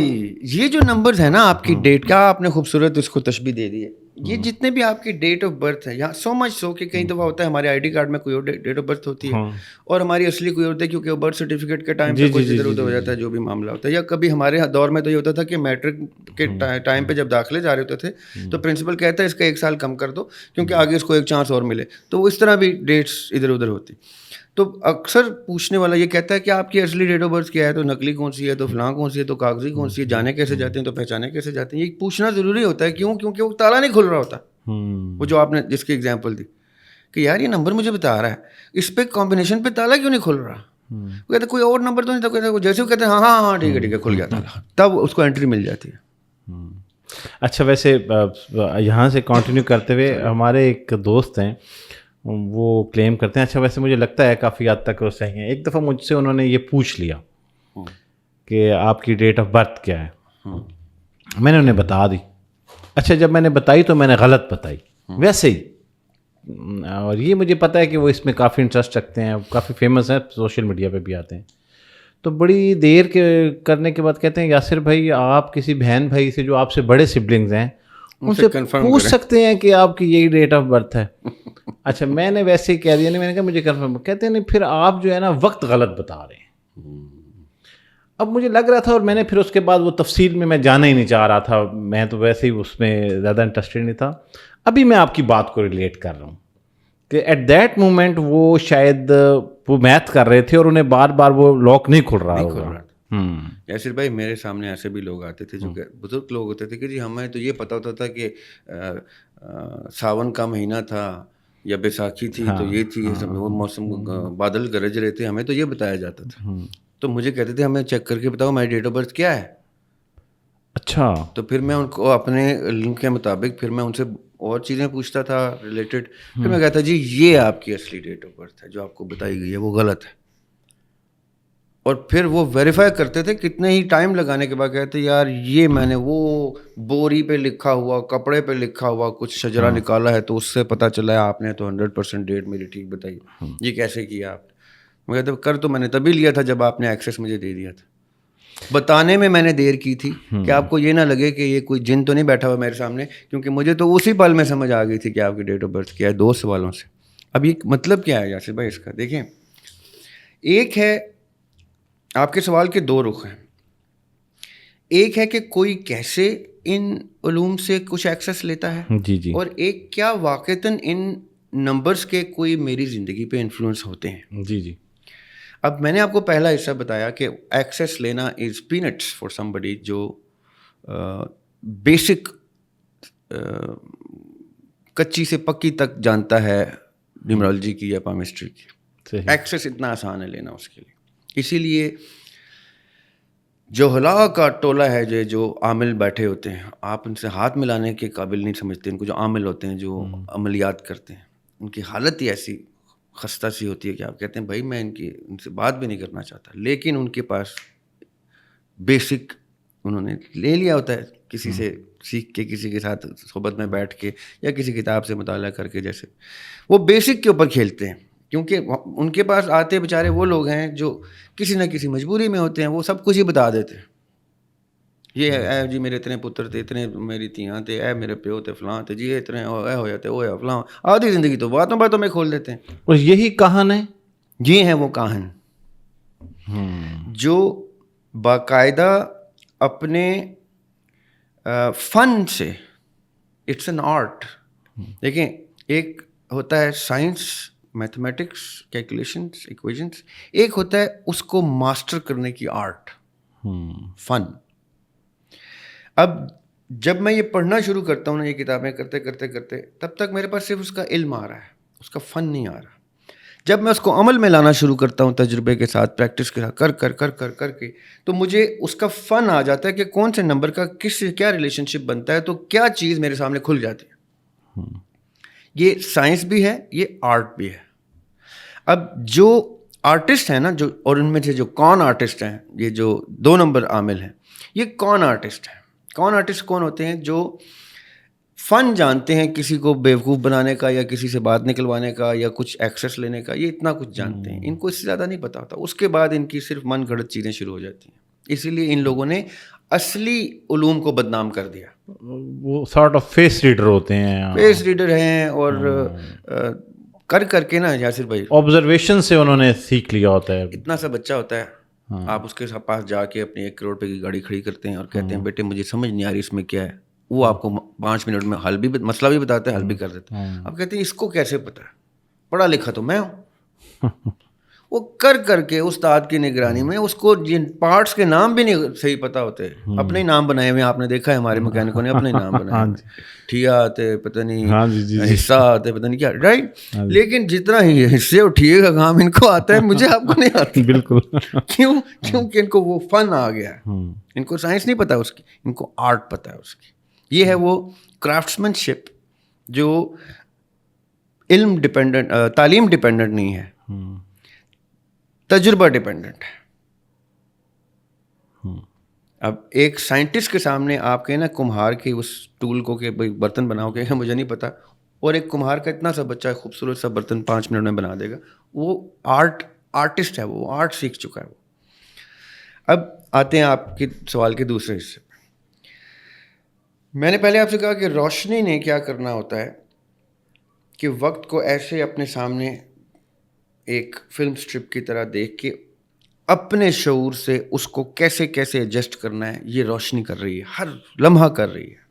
یہ جو نمبرز ہیں نا آپ کی ڈیٹ, کیا آپ نے خوبصورت اس کو تشبیہ دے دی ہے. یہ جتنے بھی آپ کی ڈیٹ آف برتھ ہے, یہاں سو مچ سو کہ کئی دفعہ ہوتا ہے ہمارے آئی ڈی کارڈ میں کوئی اور ڈیٹ آف برتھ ہوتی ہے اور ہماری اصلی کوئی ہوتی ہے, کیونکہ وہ برتھ سرٹیفکیٹ کے ٹائم پہ کچھ ادھر ادھر ہو جاتا ہے, جو بھی معاملہ ہوتا ہے. یا کبھی ہمارے دور میں تو یہ ہوتا تھا کہ میٹرک کے ٹائم پہ جب داخلے جا رہے ہوتے تھے تو پرنسپل کہتا ہے اس کا 1 سال کم کر دو کیونکہ آگے اس کو ایک چانس اور ملے, تو اس طرح بھی ڈیٹس ادھر ادھر ہوتی. تو اکثر پوچھنے والا یہ کہتا ہے کہ آپ کی اصلی ڈیٹ آف برتھ کیا ہے, تو نقلی کون سی ہے, تو فلاں کون سی ہے, تو کاغذی کون سی ہے, جانے کیسے جاتے ہیں, تو پہچانے کیسے جاتے ہیں. یہ پوچھنا ضروری ہوتا ہے. کیوں؟ کیونکہ وہ تالا نہیں کھل رہا ہوتا. وہ جو آپ نے جس کی ایگزامپل دی کہ یار یہ نمبر مجھے بتا رہا ہے, اس پہ کمبینیشن پہ تالا کیوں نہیں کھل رہا. وہ کہتے کوئی اور نمبر تو نہیں, تو جیسے وہ کہتے ہیں ہاں ٹھیک ہے کھل گیا تالا, تب اس کو انٹری مل جاتی ہے. اچھا, ویسے یہاں سے کنٹینیو کرتے ہوئے ہمارے ایک دوست ہیں, وہ کلیم کرتے ہیں, اچھا ویسے مجھے لگتا ہے کافی حد تک وہ صحیح ہیں. ایک دفعہ مجھ سے انہوں نے یہ پوچھ لیا کہ آپ کی ڈیٹ آف برتھ کیا ہے. میں نے انہیں بتا دی. اچھا, جب میں نے بتائی تو میں نے غلط بتائی ویسے ہی, اور یہ مجھے پتہ ہے کہ وہ اس میں کافی انٹرسٹ رکھتے ہیں, کافی فیمس ہیں, سوشل میڈیا پہ بھی آتے ہیں. تو بڑی دیر کے کرنے کے بعد کہتے ہیں یاسر بھائی آپ کسی بہن بھائی سے جو آپ سے بڑے سبلنگز ہیں ان سے پوچھ سکتے ہیں کہ آپ کی یہی ڈیٹ آف برتھ ہے. اچھا, میں نے ویسے ہی کہہ دیا, نہیں, میں نے کہا مجھے کنفرم. کہتے ہیں نہیں, پھر آپ جو ہے نا وقت غلط بتا رہے ہیں. اب مجھے لگ رہا تھا, اور میں نے پھر اس کے بعد وہ تفصیل میں جانا ہی نہیں چاہ رہا تھا, میں تو ویسے ہی اس میں زیادہ انٹرسٹڈ نہیں تھا. ابھی میں آپ کی بات کو ریلیٹ کر رہا ہوں کہ ایٹ دیٹ مومنٹ وہ شاید وہ میتھ کر رہے تھے اور انہیں بار بار وہ لاک نہیں کھل رہا ہوگا. یاسر بھائی میرے سامنے ایسے بھی لوگ آتے تھے جو بزرگ لوگ ہوتے تھے کہ جی ہمیں تو یہ پتہ ہوتا تھا کہ ساون کا مہینہ تھا یا بیساکھی تھی تو یہ تھی, وہ موسم بادل گرج رہے تھے, ہمیں تو یہ بتایا جاتا تھا. تو مجھے کہتے تھے ہمیں چیک کر کے بتاؤ میری ڈیٹ آف برتھ کیا ہے. اچھا. تو پھر میں ان کو اپنے علم کے مطابق پھر میں ان سے اور چیزیں پوچھتا تھا ریلیٹڈ. پھر میں کہتا جی یہ آپ کی اصلی ڈیٹ آف برتھ ہے, جو آپ کو بتائی گئی ہے وہ غلط ہے. اور پھر وہ ویریفائی کرتے تھے, کتنے ہی ٹائم لگانے کے بعد کہتے یار یہ میں نے وہ بوری پہ لکھا ہوا, کپڑے پہ لکھا ہوا کچھ شجرا نکالا ہے تو اس سے پتہ چلا ہے آپ نے تو 100% ڈیٹ میری ٹھیک بتائی, یہ کیسے کیا آپ نے. میں کہتا کر تو میں نے تبھی لیا تھا جب آپ نے ایکسیس مجھے دے دیا تھا. بتانے میں نے دیر کی تھی کہ آپ کو یہ نہ لگے کہ یہ کوئی جن تو نہیں بیٹھا ہوا میرے سامنے, کیونکہ مجھے تو اسی پل میں سمجھ آ گئی تھی کہ آپ کی ڈیٹ آف برتھ کیا ہے 2 سوالوں سے. اب یہ مطلب کیا ہے یاسر بھائی اس کا؟ دیکھیں, ایک ہے آپ کے سوال کے 2 رخ ہیں. ایک ہے کہ کوئی کیسے ان علوم سے کچھ ایکسیس لیتا ہے, جی جی, اور ایک کیا واقعتاً ان نمبرز کے کوئی میری زندگی پہ انفلوئنس ہوتے ہیں. جی جی. اب میں نے آپ کو پہلا حصہ بتایا کہ ایکسیس لینا از پینٹس فار سم بڈی جو بیسک کچی سے پکی تک جانتا ہے نیومرولوجی کی یا پامسٹری کی. ایکسیس اتنا آسان ہے لینا اس کے لیے. اسی لیے جو ہلا کا ٹولہ ہے جو عامل بیٹھے ہوتے ہیں, آپ ان سے ہاتھ ملانے کے قابل نہیں سمجھتے ان کو. جو عامل ہوتے ہیں جو عملیات کرتے ہیں, ان کی حالت ہی ایسی خستہ سی ہوتی ہے کہ آپ کہتے ہیں بھائی میں ان سے بات بھی نہیں کرنا چاہتا, لیکن ان کے پاس بیسک انہوں نے لے لیا ہوتا ہے کسی سے سیکھ کے, کسی کے ساتھ صحبت میں بیٹھ کے یا کسی کتاب سے مطالعہ کر کے. جیسے وہ بیسک کے اوپر کھیلتے ہیں, کیونکہ ان کے پاس آتے بیچارے وہ لوگ ہیں جو کسی نہ کسی مجبوری میں ہوتے ہیں, وہ سب کچھ ہی بتا دیتے ہیں. یہ اے جی میرے اتنے پتر تھے, اتنے میری تیاں تھے, اے میرے پیو تھے, فلاں تھے جی, اتنے اے ہو جاتے وہ یا فلاں. آدھی زندگی تو باتوں میں کھول دیتے ہیں. اور یہی کہان ہے, یہ ہیں وہ کاہن جو باقاعدہ اپنے فن سے, اٹس این آرٹ. دیکھیں ایک ہوتا ہے سائنس, میتھمیٹکس, کیلکولیشنس, ایکویشنس, ایک ہوتا ہے اس کو ماسٹر کرنے کی آرٹ, فن. اب جب میں یہ پڑھنا شروع کرتا ہوں نا, یہ کتابیں کرتے کرتے کرتے, تب تک میرے پاس صرف اس کا علم آ رہا ہے, اس کا فن نہیں آ رہا. جب میں اس کو عمل میں لانا شروع کرتا ہوں تجربے کے ساتھ, پریکٹس کے ساتھ, کر کے, تو مجھے اس کا فن آ جاتا ہے کہ کون سے نمبر کا کس سے کیا ریلیشن شپ بنتا ہے, تو کیا چیز میرے سامنے کھل جاتی ہے. یہ سائنس بھی ہے, یہ آرٹ بھی ہے. اب جو آرٹسٹ ہیں نا, جو اور ان میں سے جو کون آرٹسٹ ہیں, یہ جو 2 نمبر عامل ہیں, یہ کون آرٹسٹ ہیں. کون آرٹسٹ کون ہوتے ہیں؟ جو فن جانتے ہیں کسی کو بیوقوف بنانے کا, یا کسی سے بات نکلوانے کا, یا کچھ ایکسیس لینے کا, یہ اتنا کچھ جانتے ہیں. ان کو اس سے زیادہ نہیں پتا ہوتا. اس کے بعد ان کی صرف من گھڑت چیزیں شروع ہو جاتی ہیں. اسی لیے ان لوگوں نے اصلی علوم کو بدنام کر دیا. وہ سارٹ آف فیس ریڈر ہوتے ہیں, فیس ریڈر ہیں, اور کر کے نا یاسر بھائی آبزرویشن سے انہوں نے سیکھ لیا ہوتا ہے. اتنا سا بچہ ہوتا ہے, آپ اس کے پاس جا کے اپنی 1 کروڑ روپے کی گاڑی کھڑی کرتے ہیں اور کہتے ہیں بیٹے مجھے سمجھ نہیں آ رہی اس میں کیا ہے. وہ آپ کو 5 منٹ میں حل بھی, مسئلہ بھی بتاتے ہیں, حل بھی کر دیتے ہیں. آپ کہتے ہیں اس کو کیسے پتا ہے, پڑھا لکھا تو میں ہوں. وہ کر کے استاد کی نگرانی میں اس کو جن پارٹس کے نام بھی نہیں صحیح پتہ ہوتے, اپنے ہی نام بنائے ہوئے. آپ نے دیکھا ہے ہمارے مکینکوں نے اپنے نام بنائے ہوئے, ٹھیا آتے پتہ نہیں, حصہ آتے پتہ نہیں کیا, رائٹ. لیکن جتنا ہی حصے اور ٹھیے کا کام ان کو آتا ہے, مجھے آپ کو نہیں آتا. بالکل. کیونکہ ان کو وہ فن آ گیا ہے. ان کو سائنس نہیں پتا اس کی, ان کو آرٹ پتا ہے اس کی. یہ ہے وہ کرافٹسمین شپ جو علم ڈپینڈنٹ, تعلیم ڈپینڈنٹ نہیں ہے, تجربہ ڈپینڈنٹ ہے. اب ایک سائنٹسٹ کے سامنے آپ کہیں نا کمہار کے اس ٹول کو کہ بھائی برتن بناؤ, کہ مجھے نہیں پتا, اور ایک کمہار کا اتنا سا بچہ خوبصورت سا برتن 5 منٹ میں بنا دے گا. وہ آرٹسٹ ہے, وہ آرٹ سیکھ چکا ہے وہ. اب آتے ہیں آپ کے سوال کے دوسرے حصے. میں نے پہلے آپ سے کہا کہ روشنی نے کیا کرنا ہوتا ہے کہ وقت کو ایسے اپنے سامنے ایک فلم سٹرپ کی طرح دیکھ کے اپنے شعور سے اس کو کیسے کیسے ایڈجسٹ کرنا ہے یہ روشنی کر رہی ہے، ہر لمحہ کر رہی ہے.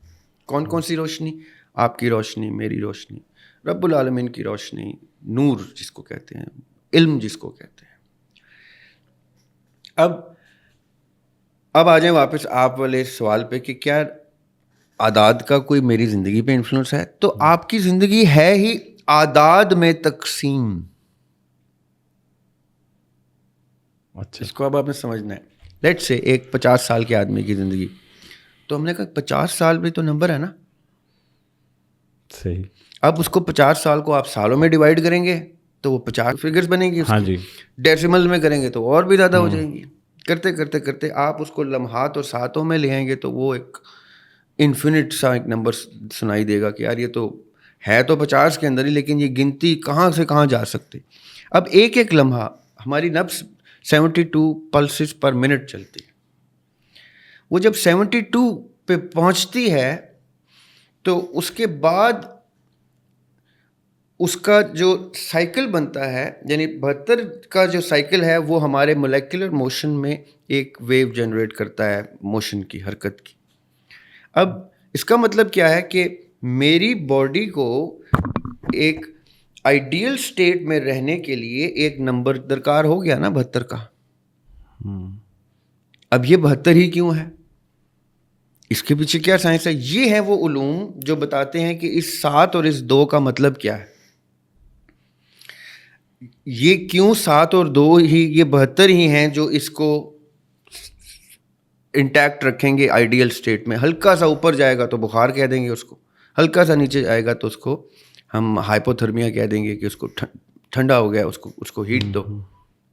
کون کون سی روشنی؟ آپ کی روشنی، میری روشنی، رب العالمین کی روشنی، نور جس کو کہتے ہیں، علم جس کو کہتے ہیں. اب آ جائیں واپس آپ والے سوال پہ کہ کیا اعداد کا کوئی میری زندگی پہ انفلوئنس ہے. تو آپ کی زندگی ہے ہی اعداد میں تقسیم. اچھا. اس کو اب آپ نے سمجھنا ہے. لیٹ سے ایک 50 سال کے آدمی کی زندگی، تو ہم نے کہا 50 سال بھی تو نمبر ہے نا. صحیح. اب اس کو 50 سال کو آپ سالوں میں ڈیوائڈ کریں گے تو وہ 50 فگرز بنیں گی. ہاں جی. ڈیسیمل میں کریں گے تو اور بھی زیادہ ہو جائیں گی. کرتے کرتے کرتے آپ اس کو لمحات اور ساعتوں میں لے آئیں گے تو وہ ایک انفینٹ سا ایک نمبر سنائی دے گا کہ یار یہ تو ہے تو 50 کے اندر ہی، لیکن یہ گنتی کہاں سے کہاں جا سکتے. اب ایک ایک لمحہ ہماری نفس 72 پلسز پر منٹ چلتی ہے. وہ جب 72 پہ پہنچتی ہے تو اس کے بعد اس کا جو سائیکل بنتا ہے، یعنی 72 کا جو سائیکل ہے وہ ہمارے مولیکولر موشن میں ایک ویو جنریٹ کرتا ہے، موشن کی، حرکت کی. اب اس کا مطلب کیا ہے کہ میری باڈی کو ایک آئیڈیل سٹیٹ میں رہنے کے لیے ایک نمبر درکار ہو گیا نا 72 کا. اب یہ 72 ہی کیوں ہے؟ اس کے پیچھے کیا سائنس ہے؟ یہ ہے وہ علوم جو بتاتے ہیں کہ اس 7 اور اس 2 کا مطلب کیا ہے. یہ کیوں 7 اور 2 ہی، یہ 72 ہی ہیں جو اس کو انٹیکٹ رکھیں گے آئیڈیل سٹیٹ میں. ہلکا سا اوپر جائے گا تو بخار کہہ دیں گے اس کو، ہلکا سا نیچے جائے گا تو اس کو ہم ہائپوتھرمیا کہہ دیں گے کہ اس کو ٹھنڈا ہو گیا، اس کو ہیٹ دو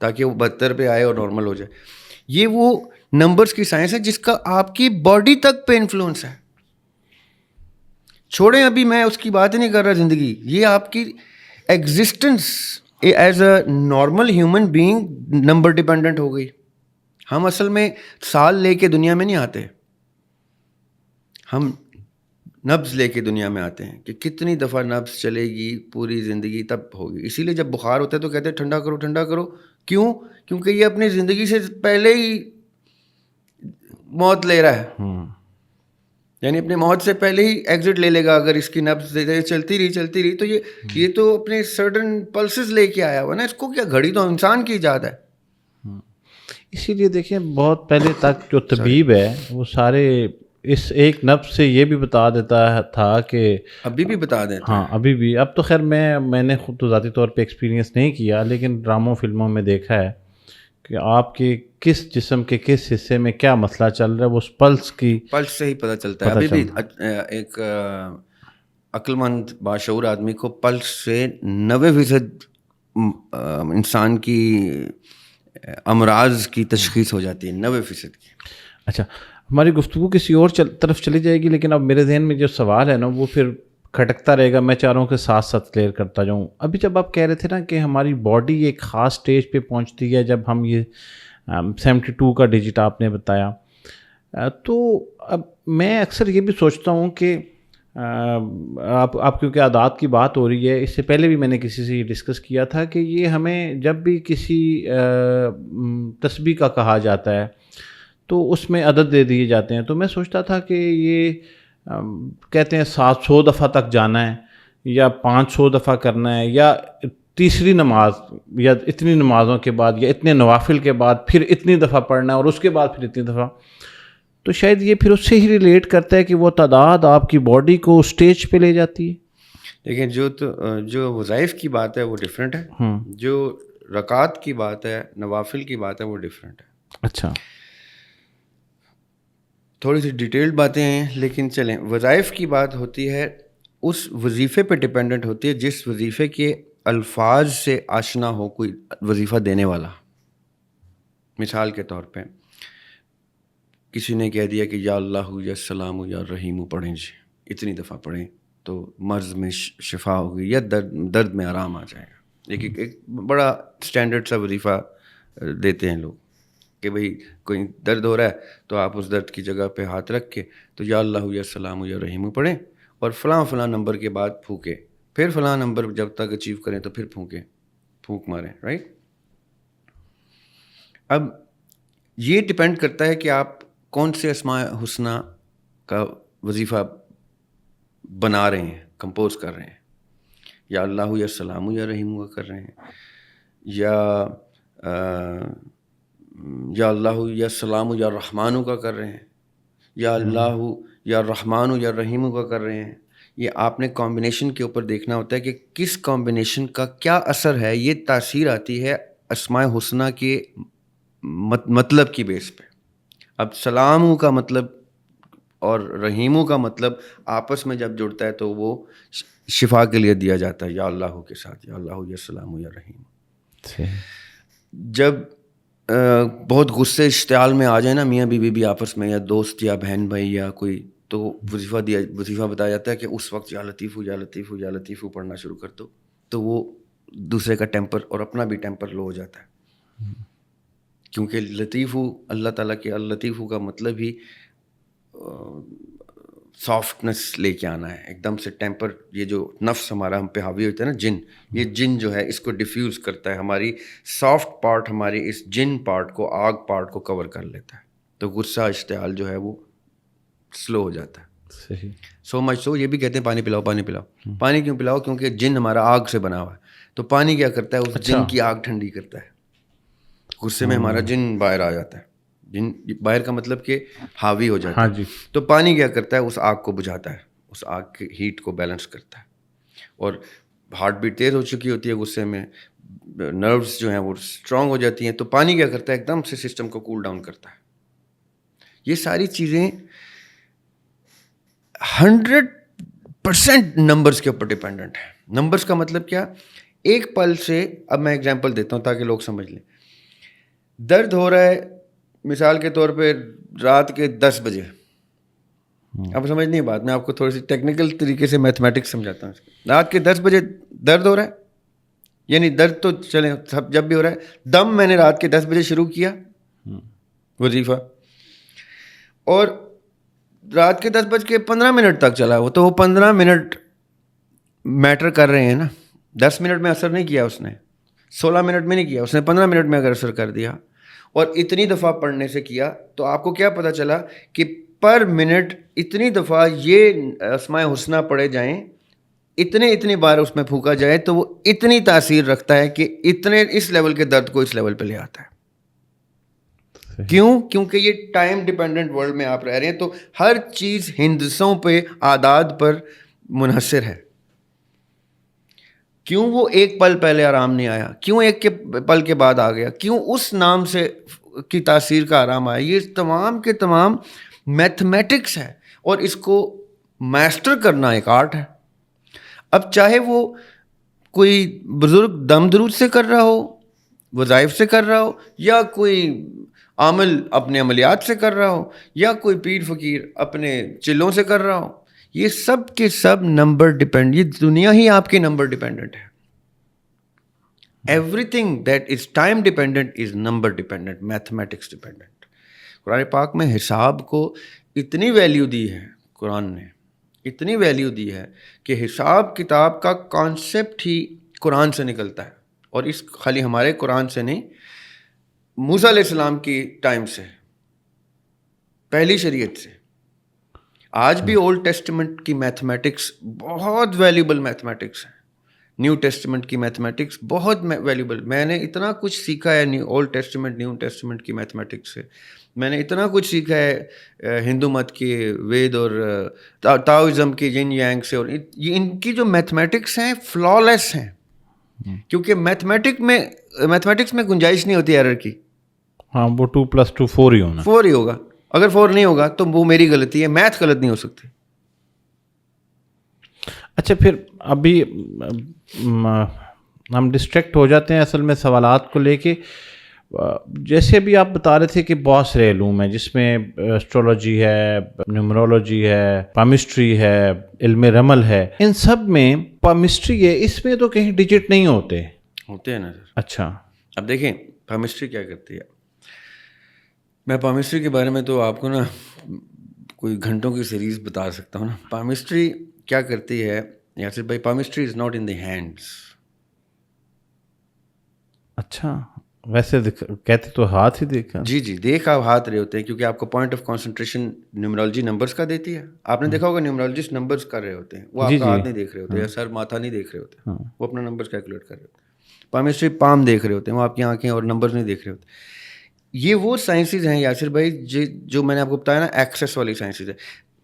تاکہ وہ 72 پہ آئے اور نارمل ہو جائے. یہ وہ نمبرز کی سائنس ہے جس کا آپ کی باڈی تک پہ انفلوئنس ہے. چھوڑیں ابھی میں اس کی بات ہی نہیں کر رہا زندگی، یہ آپ کی existence is a normal human being number dependent ہو گئی. ہم اصل میں سال لے کے دنیا میں نہیں آتے، ہم نبض لے کے دنیا میں آتے ہیں کہ کتنی دفعہ نبض چلے گی پوری زندگی تب ہوگی. اسی لیے جب بخار ہوتا ہے تو کہتے ہیں ٹھنڈا کرو ٹھنڈا کرو. کیوں؟ کیونکہ یہ اپنی زندگی سے پہلے ہی موت لے رہا ہے، یعنی اپنی موت سے پہلے ہی ایگزٹ لے لے گا اگر اس کی نبض چلتی رہی تو یہ تو اپنے سرٹن پلسز لے کے آیا ہوا نا. اس کو کیا، گھڑی تو انسان کی ایجاد ہے. اسی لیے دیکھیں بہت پہلے تک جو طبیب ہے وہ سارے اس ایک نبض سے یہ بھی بتا دیتا تھا کہ ابھی بھی بتا دیتا. ہاں ابھی بھی. اب تو خیر میں نے خود تو ذاتی طور پہ ایکسپیرینس نہیں کیا، لیکن ڈراموں فلموں میں دیکھا ہے کہ آپ کے کس جسم کے کس حصے میں کیا مسئلہ چل رہا ہے وہ اس پلس سے ہی پتہ چلتا ہے. ابھی بھی ایک عقل مند باشعور آدمی کو پلس سے 90% انسان کی امراض کی تشخیص ہو جاتی ہے، 90% کی. اچھا، ہماری گفتگو کسی اور طرف چلی جائے گی، لیکن اب میرے ذہن میں جو سوال ہے نا وہ پھر کھٹکتا رہے گا. میں چاہ رہا ہوں کہ ساتھ ساتھ کلیئر کرتا جاؤں. ابھی جب آپ کہہ رہے تھے نا کہ ہماری باڈی ایک خاص سٹیج پہ پہنچتی ہے جب ہم یہ 72 کا ڈیجٹ آپ نے بتایا، تو اب میں اکثر یہ بھی سوچتا ہوں کہ آپ کیونکہ اعداد کی بات ہو رہی ہے، اس سے پہلے بھی میں نے کسی سے یہ ڈسکس کیا تھا کہ یہ ہمیں جب بھی کسی تسبیح کا کہا جاتا ہے تو اس میں عدد دے دیے جاتے ہیں. تو میں سوچتا تھا کہ یہ کہتے ہیں 700 دفعہ تک جانا ہے یا 500 دفعہ کرنا ہے، یا تیسری نماز یا اتنی نمازوں کے بعد یا اتنے نوافل کے بعد پھر اتنی دفعہ پڑھنا ہے اور اس کے بعد پھر اتنی دفعہ. تو شاید یہ پھر اس سے ہی ریلیٹ کرتا ہے کہ وہ تعداد آپ کی باڈی کو اسٹیج پہ لے جاتی ہے. لیکن جو وظائف کی بات ہے وہ ڈفرینٹ ہے، جو رکعات کی بات ہے، نوافل کی بات ہے، وہ ڈفرینٹ ہے. اچھا، تھوڑی سی ڈیٹیلڈ باتیں ہیں لیکن چلیں. وظائف کی بات ہوتی ہے اس وظیفے پہ ڈپینڈنٹ ہوتی ہے جس وظیفے کے الفاظ سے آشنا ہو کوئی وظیفہ دینے والا. مثال کے طور پہ کسی نے کہہ دیا کہ یا اللہ یا السلام یا رحیم پڑھیں جی، اتنی دفعہ پڑھیں تو مرض میں شفا ہوگی یا درد میں آرام آ جائے گا. ایک بڑا اسٹینڈرڈ سا وظیفہ دیتے ہیں لوگ کہ بھئی کوئی درد ہو رہا ہے تو آپ اس درد کی جگہ پہ ہاتھ رکھ کے تو یا اللہ یا السلام یا رحیم پڑھیں اور فلاں نمبر کے بعد پھونکیں، پھر فلاں نمبر جب تک اچیو کریں تو پھر پھونک ماریں. رائٹ؟ اب یہ ڈپینڈ کرتا ہے کہ آپ کون سے اسماء حسنہ کا وظیفہ بنا رہے ہیں، کمپوز کر رہے ہیں. یا اللہ یا سلام یا رحیم کا کر رہے ہیں، یا اللہ یا سلام یا رحمان کا کر رہے ہیں، یا اللہ یا رحمان یا رحیم کا کر رہے ہیں. یہ آپ نے کمبینیشن کے اوپر دیکھنا ہوتا ہے کہ کس کمبینیشن کا کیا اثر ہے. یہ تاثیر آتی ہے اسماء حسنہ کے مطلب کی بیس پہ. اب سلام کا مطلب اور رحیموں کا مطلب آپس میں جب جڑتا ہے تو وہ شفا کے لیے دیا جاتا ہے، یا اللہ کے ساتھ، یا اللہ یا سلام یا رحیم. جب بہت غصے اشتعال میں آ جائے نا میاں بیوی بھی آپس میں، یا دوست یا بہن بھائی یا کوئی، تو وظیفہ بتایا جاتا ہے کہ اس وقت یا لطیف یا لطیف یا لطیف پڑھنا شروع کر دو، تو وہ دوسرے کا ٹیمپر اور اپنا بھی ٹیمپر لو ہو جاتا ہے. کیونکہ لطیف اللہ تعالیٰ کے اللطیف کا مطلب ہی سافٹنس لے کے آنا ہے. ایک دم سے ٹیمپر، یہ جو نفس ہمارا ہم پہ حاوی ہوتا ہے نا، جن، یہ جن جو ہے اس کو ڈیفیوز کرتا ہے. ہماری سافٹ پارٹ ہماری اس جن پارٹ کو، آگ پارٹ کو کور کر لیتا ہے. تو غصہ اشتعال جو ہے وہ سلو ہو جاتا ہے. صحیح. سو مچ سو یہ بھی کہتے ہیں پانی پلاؤ پانی پلاؤ. پانی کیوں پلاؤ؟ کیونکہ جن ہمارا آگ سے بنا ہوا ہے. تو پانی کیا کرتا ہے؟ اس جن کی آگ ٹھنڈی کرتا ہے. غصے میں ہمارا جن باہر آ جاتا ہے. جن باہر کا مطلب کہ حاوی ہو جاتا ہے. تو پانی کیا کرتا ہے؟ اس آگ کو بجھاتا ہے، اس آگ کی ہیٹ کو بیلنس کرتا ہے. اور ہارٹ بیٹ تیز ہو چکی ہوتی ہے غصے میں، نروز جو ہیں وہ اسٹرانگ ہو جاتی ہیں. تو پانی کیا کرتا ہے؟ ایک دم سے سسٹم کو کول ڈاؤن کرتا ہے. یہ ساری چیزیں 100% نمبرز کے اوپر ڈپینڈنٹ ہے. نمبرز کا مطلب کیا؟ ایک پل سے، اب میں ایگزامپل دیتا ہوں تاکہ لوگ سمجھ لیں. درد ہو رہا ہے مثال کے طور پہ رات کے 10 بجے. اب سمجھ نہیں بات، میں آپ کو تھوڑی سی ٹیکنیکل طریقے سے میتھمیٹکس سمجھاتا ہوں. رات کے 10 بجے درد ہو رہا ہے، یعنی درد تو چلیں سب جب بھی ہو رہا ہے. دم میں نے رات کے 10 بجے شروع کیا وظیفہ، اور رات کے 10:15 تک چلا وہ، تو وہ 15 منٹ میٹر کر رہے ہیں نا. 10 منٹ میں اثر نہیں کیا اس نے، 16 منٹ میں نہیں کیا اس نے، 15 منٹ میں اگر اثر کر دیا اور اتنی دفعہ پڑھنے سے کیا، تو آپ کو کیا پتہ چلا کہ پر منٹ اتنی دفعہ یہ اسماء حسنہ پڑھے جائیں، اتنی بار اس میں پھونکا جائے، تو وہ اتنی تاثیر رکھتا ہے کہ اتنے اس لیول کے درد کو اس لیول پہ لے آتا ہے. کیوں؟ کیونکہ یہ ٹائم ڈیپینڈنٹ ورلڈ میں آپ رہ رہے ہیں. تو ہر چیز ہندسوں پہ، اعداد پر منحصر ہے. کیوں وہ ایک پل پہلے آرام نہیں آیا؟ کیوں ایک کے پل کے بعد آ گیا؟ کیوں اس نام سے کی تاثیر کا آرام آیا؟ یہ تمام کے تمام میتھمیٹکس ہے، اور اس کو میسٹر کرنا ایک آرٹ ہے. اب چاہے وہ کوئی بزرگ دم درود سے کر رہا ہو، وظائف سے کر رہا ہو، یا کوئی عامل اپنے عملیات سے کر رہا ہو، یا کوئی پیر فقیر اپنے چلوں سے کر رہا ہو، یہ سب کے سب نمبر ڈیپینڈ، یہ دنیا ہی آپ کے نمبر ڈیپینڈنٹ ہے. Everything that is time dependent is number dependent, mathematics dependent. قرآن پاک میں حساب کو اتنی ویلیو دی ہے، قرآن نے اتنی ویلیو دی ہے کہ حساب کتاب کا کانسیپٹ ہی قرآن سے نکلتا ہے. اور اس خالی ہمارے قرآن سے نہیں، موسیٰ علیہ السلام کی ٹائم سے، پہلی شریعت سے. آج بھی اولڈ ٹیسٹمنٹ کی میتھمیٹکس بہت ویلیوبل میتھمیٹکس ہے. نیو ٹیسٹمنٹ کی میتھمیٹکس بہت ویلیوبل. میں نے اتنا کچھ سیکھا ہے اولڈ ٹیسٹمنٹ نیو ٹیسٹمنٹ کی میتھمیٹکس سے. میں نے اتنا کچھ سیکھا ہے ہندو مت کے وید اور تاؤزم کے ین یانگ سے. اور یہ ان کی جو میتھمیٹکس ہیں فلالیس ہیں، کیونکہ میتھمیٹکس میں گنجائش نہیں ہوتی ایرر کی. ہاں، وہ 2+2 4 ہی ہونا، 4 ہی ہوگا. اگر 4 نہیں ہوگا تو وہ میری غلطی ہے، میتھ غلط نہیں ہو سکتی. اچھا، پھر ابھی ہم ڈسٹریکٹ ہو جاتے ہیں اصل میں سوالات کو لے کے. جیسے ابھی آپ بتا رہے تھے کہ بہت سارے علوم ہیں جس میں ایسٹرولوجی ہے، نیومرولوجی ہے، پامسٹری ہے، علم رمل ہے. ان سب میں پامسٹری ہے، اس میں تو کہیں ڈیجٹ نہیں ہوتے ہیں نا سر. اچھا، اب دیکھیں پامسٹری کیا کرتی ہے. میں پامسٹری کے بارے میں تو آپ کو نا کوئی گھنٹوں کی سیریز بتا سکتا ہوں نا. پامسٹری کیا کرتی ہے یاسر بھائی؟ Palmistry is not in the hands. اچھا، ویسے کہتے تو ہاتھ ہی دیکھا. جی جی، دیکھ آپ ہاتھ رہے ہوتے ہیں کیونکہ آپ کو پوائنٹ آف کانسنٹریشن نیومرولوجی نمبرز کا دیتی ہے. آپ نے دیکھا ہوگا نیومرولوجسٹ نمبرز کر رہے ہوتے ہیں, وہ آپ کا ہاتھ نہیں دیکھ رہے ہوتے یا سر ماتھا نہیں دیکھ رہے ہوتے, وہ اپنا نمبرز کیلکولیٹ کر رہے ہوتے ہیں. پامسٹری پام دیکھ رہے ہوتے ہیں, وہ آپ کی آنکھیں اور نمبرز نہیں دیکھ رہے ہوتے. یہ وہ سائنسز ہیں یاسر بھائی جو میں نے آپ کو بتایا نا, ایکسیس والی سائنسز ہے.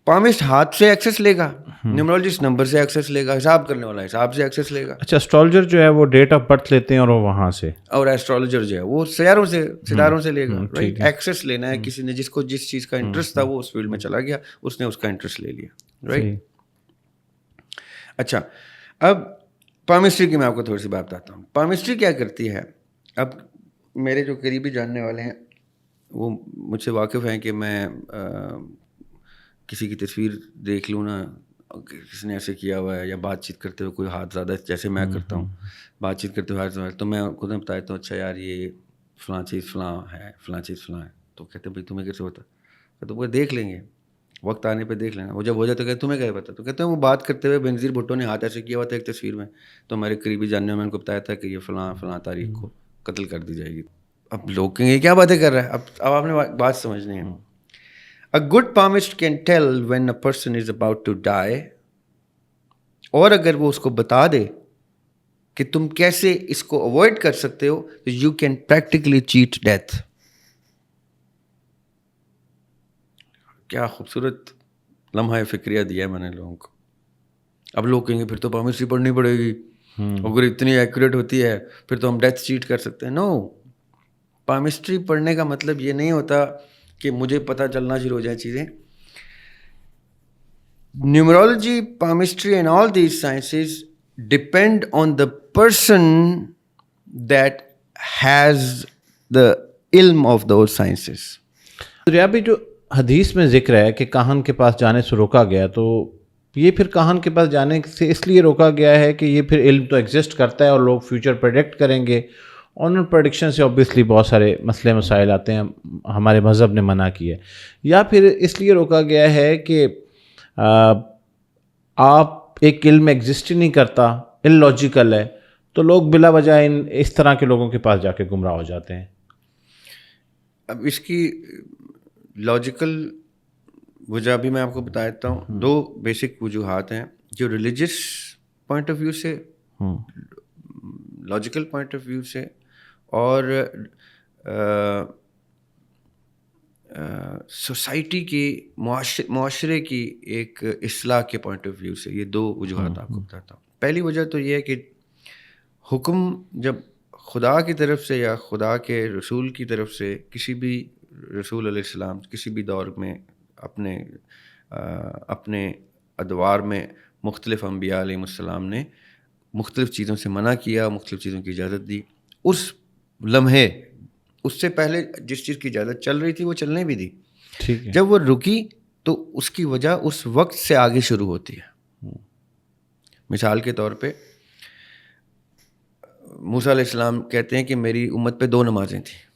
پامسٹ ہاتھ سے ایکسیس لے گا, نیومرولوجسٹ نمبر سے ایکسیس لے گا, حساب کرنے والا حساب سے ایکسیس لے گا. اچھا, اسٹرالوجر جو ہے وہ ڈیٹ آف برتھ لیتے ہیں اور وہ وہاں سے, اور ایسٹرولوجر جو ہے وہ ستاروں سے لے گا, رائٹ. ایکسیس لینا ہے کسی نے, جس کو جس چیز کا انٹرسٹ تھا وہ اس فیلڈ میں چلا گیا, اس نے اس کا انٹرسٹ لے لیا, رائٹ. اچھا, اب پامسٹری کی میں آپ کو تھوڑی سی بات بتاتا ہوں. پامسٹری کیا کرتی ہے, اب میرے جو قریبی جاننے والے ہیں وہ مجھ سے واقف ہیں کہ میں کسی کی تصویر دیکھ لوں نا, کسی نے ایسے کیا ہوا ہے, یا بات چیت کرتے ہوئے کوئی ہاتھ زیادہ جیسے میں کرتا ہوں, بات چیت کرتے ہوئے ہاتھ زیادہ, تو میں خود میں بتاتا ہوں اچھا یار یہ فلاں چیز فلاں ہے, فلاں چیز فلاں ہے. تو کہتے ہیں بھائی تمہیں کیسے ہوتا, تو وہ دیکھ لیں گے, وقت آنے پہ دیکھ لینا. وہ جب ہو جاتا ہے تمہیں کیا پتا, تو کہتے ہیں وہ بات کرتے ہوئے بینظیر بھٹو نے ہاتھ ایسے کیا ہوا تھا ایک تصویر میں, تو ہمارے قریبی جاننے میں ان کو بتایا تھا کہ یہ فلاں فلاں تاریخ کو قتل کر دی جائے گی. اب لوگ کہیں گے کیا باتیں کر رہا ہے, اب آپ نے بات سمجھنی ہے. A good palmist can tell when a person is about to die, اور اگر وہ اس کو بتا دے کہ تم کیسے اس کو اوائڈ کر سکتے ہو, تو you can practically cheat death. کیا خوبصورت لمحہ فکریہ دیا ہے میں نے لوگوں کو. اب لوگ کہیں گے پھر تو پامسٹری پڑھنی پڑے گی, اگر اتنی ایکوریٹ ہوتی ہے پھر تو ہم ڈیتھ چیٹ کر سکتے ہیں. نو, پامسٹری پڑھنے کا مطلب یہ نہیں ہوتا کہ مجھے پتہ چلنا شروع ہو جائیں چیزیں. Numerology, palmistry and all these sciences depend on the person that has the علم آف دوز سائنسز. ریابی جو حدیث میں ذکر ہے کہ کاہن کے پاس جانے سے روکا گیا, تو یہ پھر کاہن کے پاس جانے سے اس لیے روکا گیا ہے کہ یہ پھر علم تو ایگزسٹ کرتا ہے اور لوگ فیوچر پریڈکٹ کریں گے, اور ان پریڈکشن سے اوبیسلی بہت سارے مسئلے مسائل آتے ہیں, ہمارے مذہب نے منع کی ہے. یا پھر اس لیے روکا گیا ہے کہ آپ ایک علم ایگزسٹ ہی نہیں کرتا, اللاجیکل ہے, تو لوگ بلا وجہ اس طرح کے لوگوں کے پاس جا کے گمراہ ہو جاتے ہیں. اب اس کی لاجیکل وجہ بھی میں آپ کو بتا دیتا ہوں. دو بیسک وجوہات ہیں, جو ریلیجس پوائنٹ آف ویو سے, لاجیکل پوائنٹ آف ویو سے, اور سوسائٹی کی معاشرے کی ایک اصلاح کے پوائنٹ آف ویو سے. یہ دو وجوہات آپ کو بتاتا ہوں. پہلی وجہ تو یہ ہے کہ حکم جب خدا کی طرف سے یا خدا کے رسول کی طرف سے, کسی بھی رسول علیہ السلام کسی بھی دور میں اپنے ادوار میں مختلف انبیاء علیہ السلام نے مختلف چیزوں سے منع کیا, مختلف چیزوں کی اجازت دی. اس لمحے اس سے پہلے جس چیز کی اجازت چل رہی تھی وہ چلنے بھی دی. جب وہ رکی تو اس کی وجہ اس وقت سے آگے شروع ہوتی ہے. مثال کے طور پہ موسیٰ علیہ السلام کہتے ہیں کہ میری امت پہ 2 نمازیں تھیں.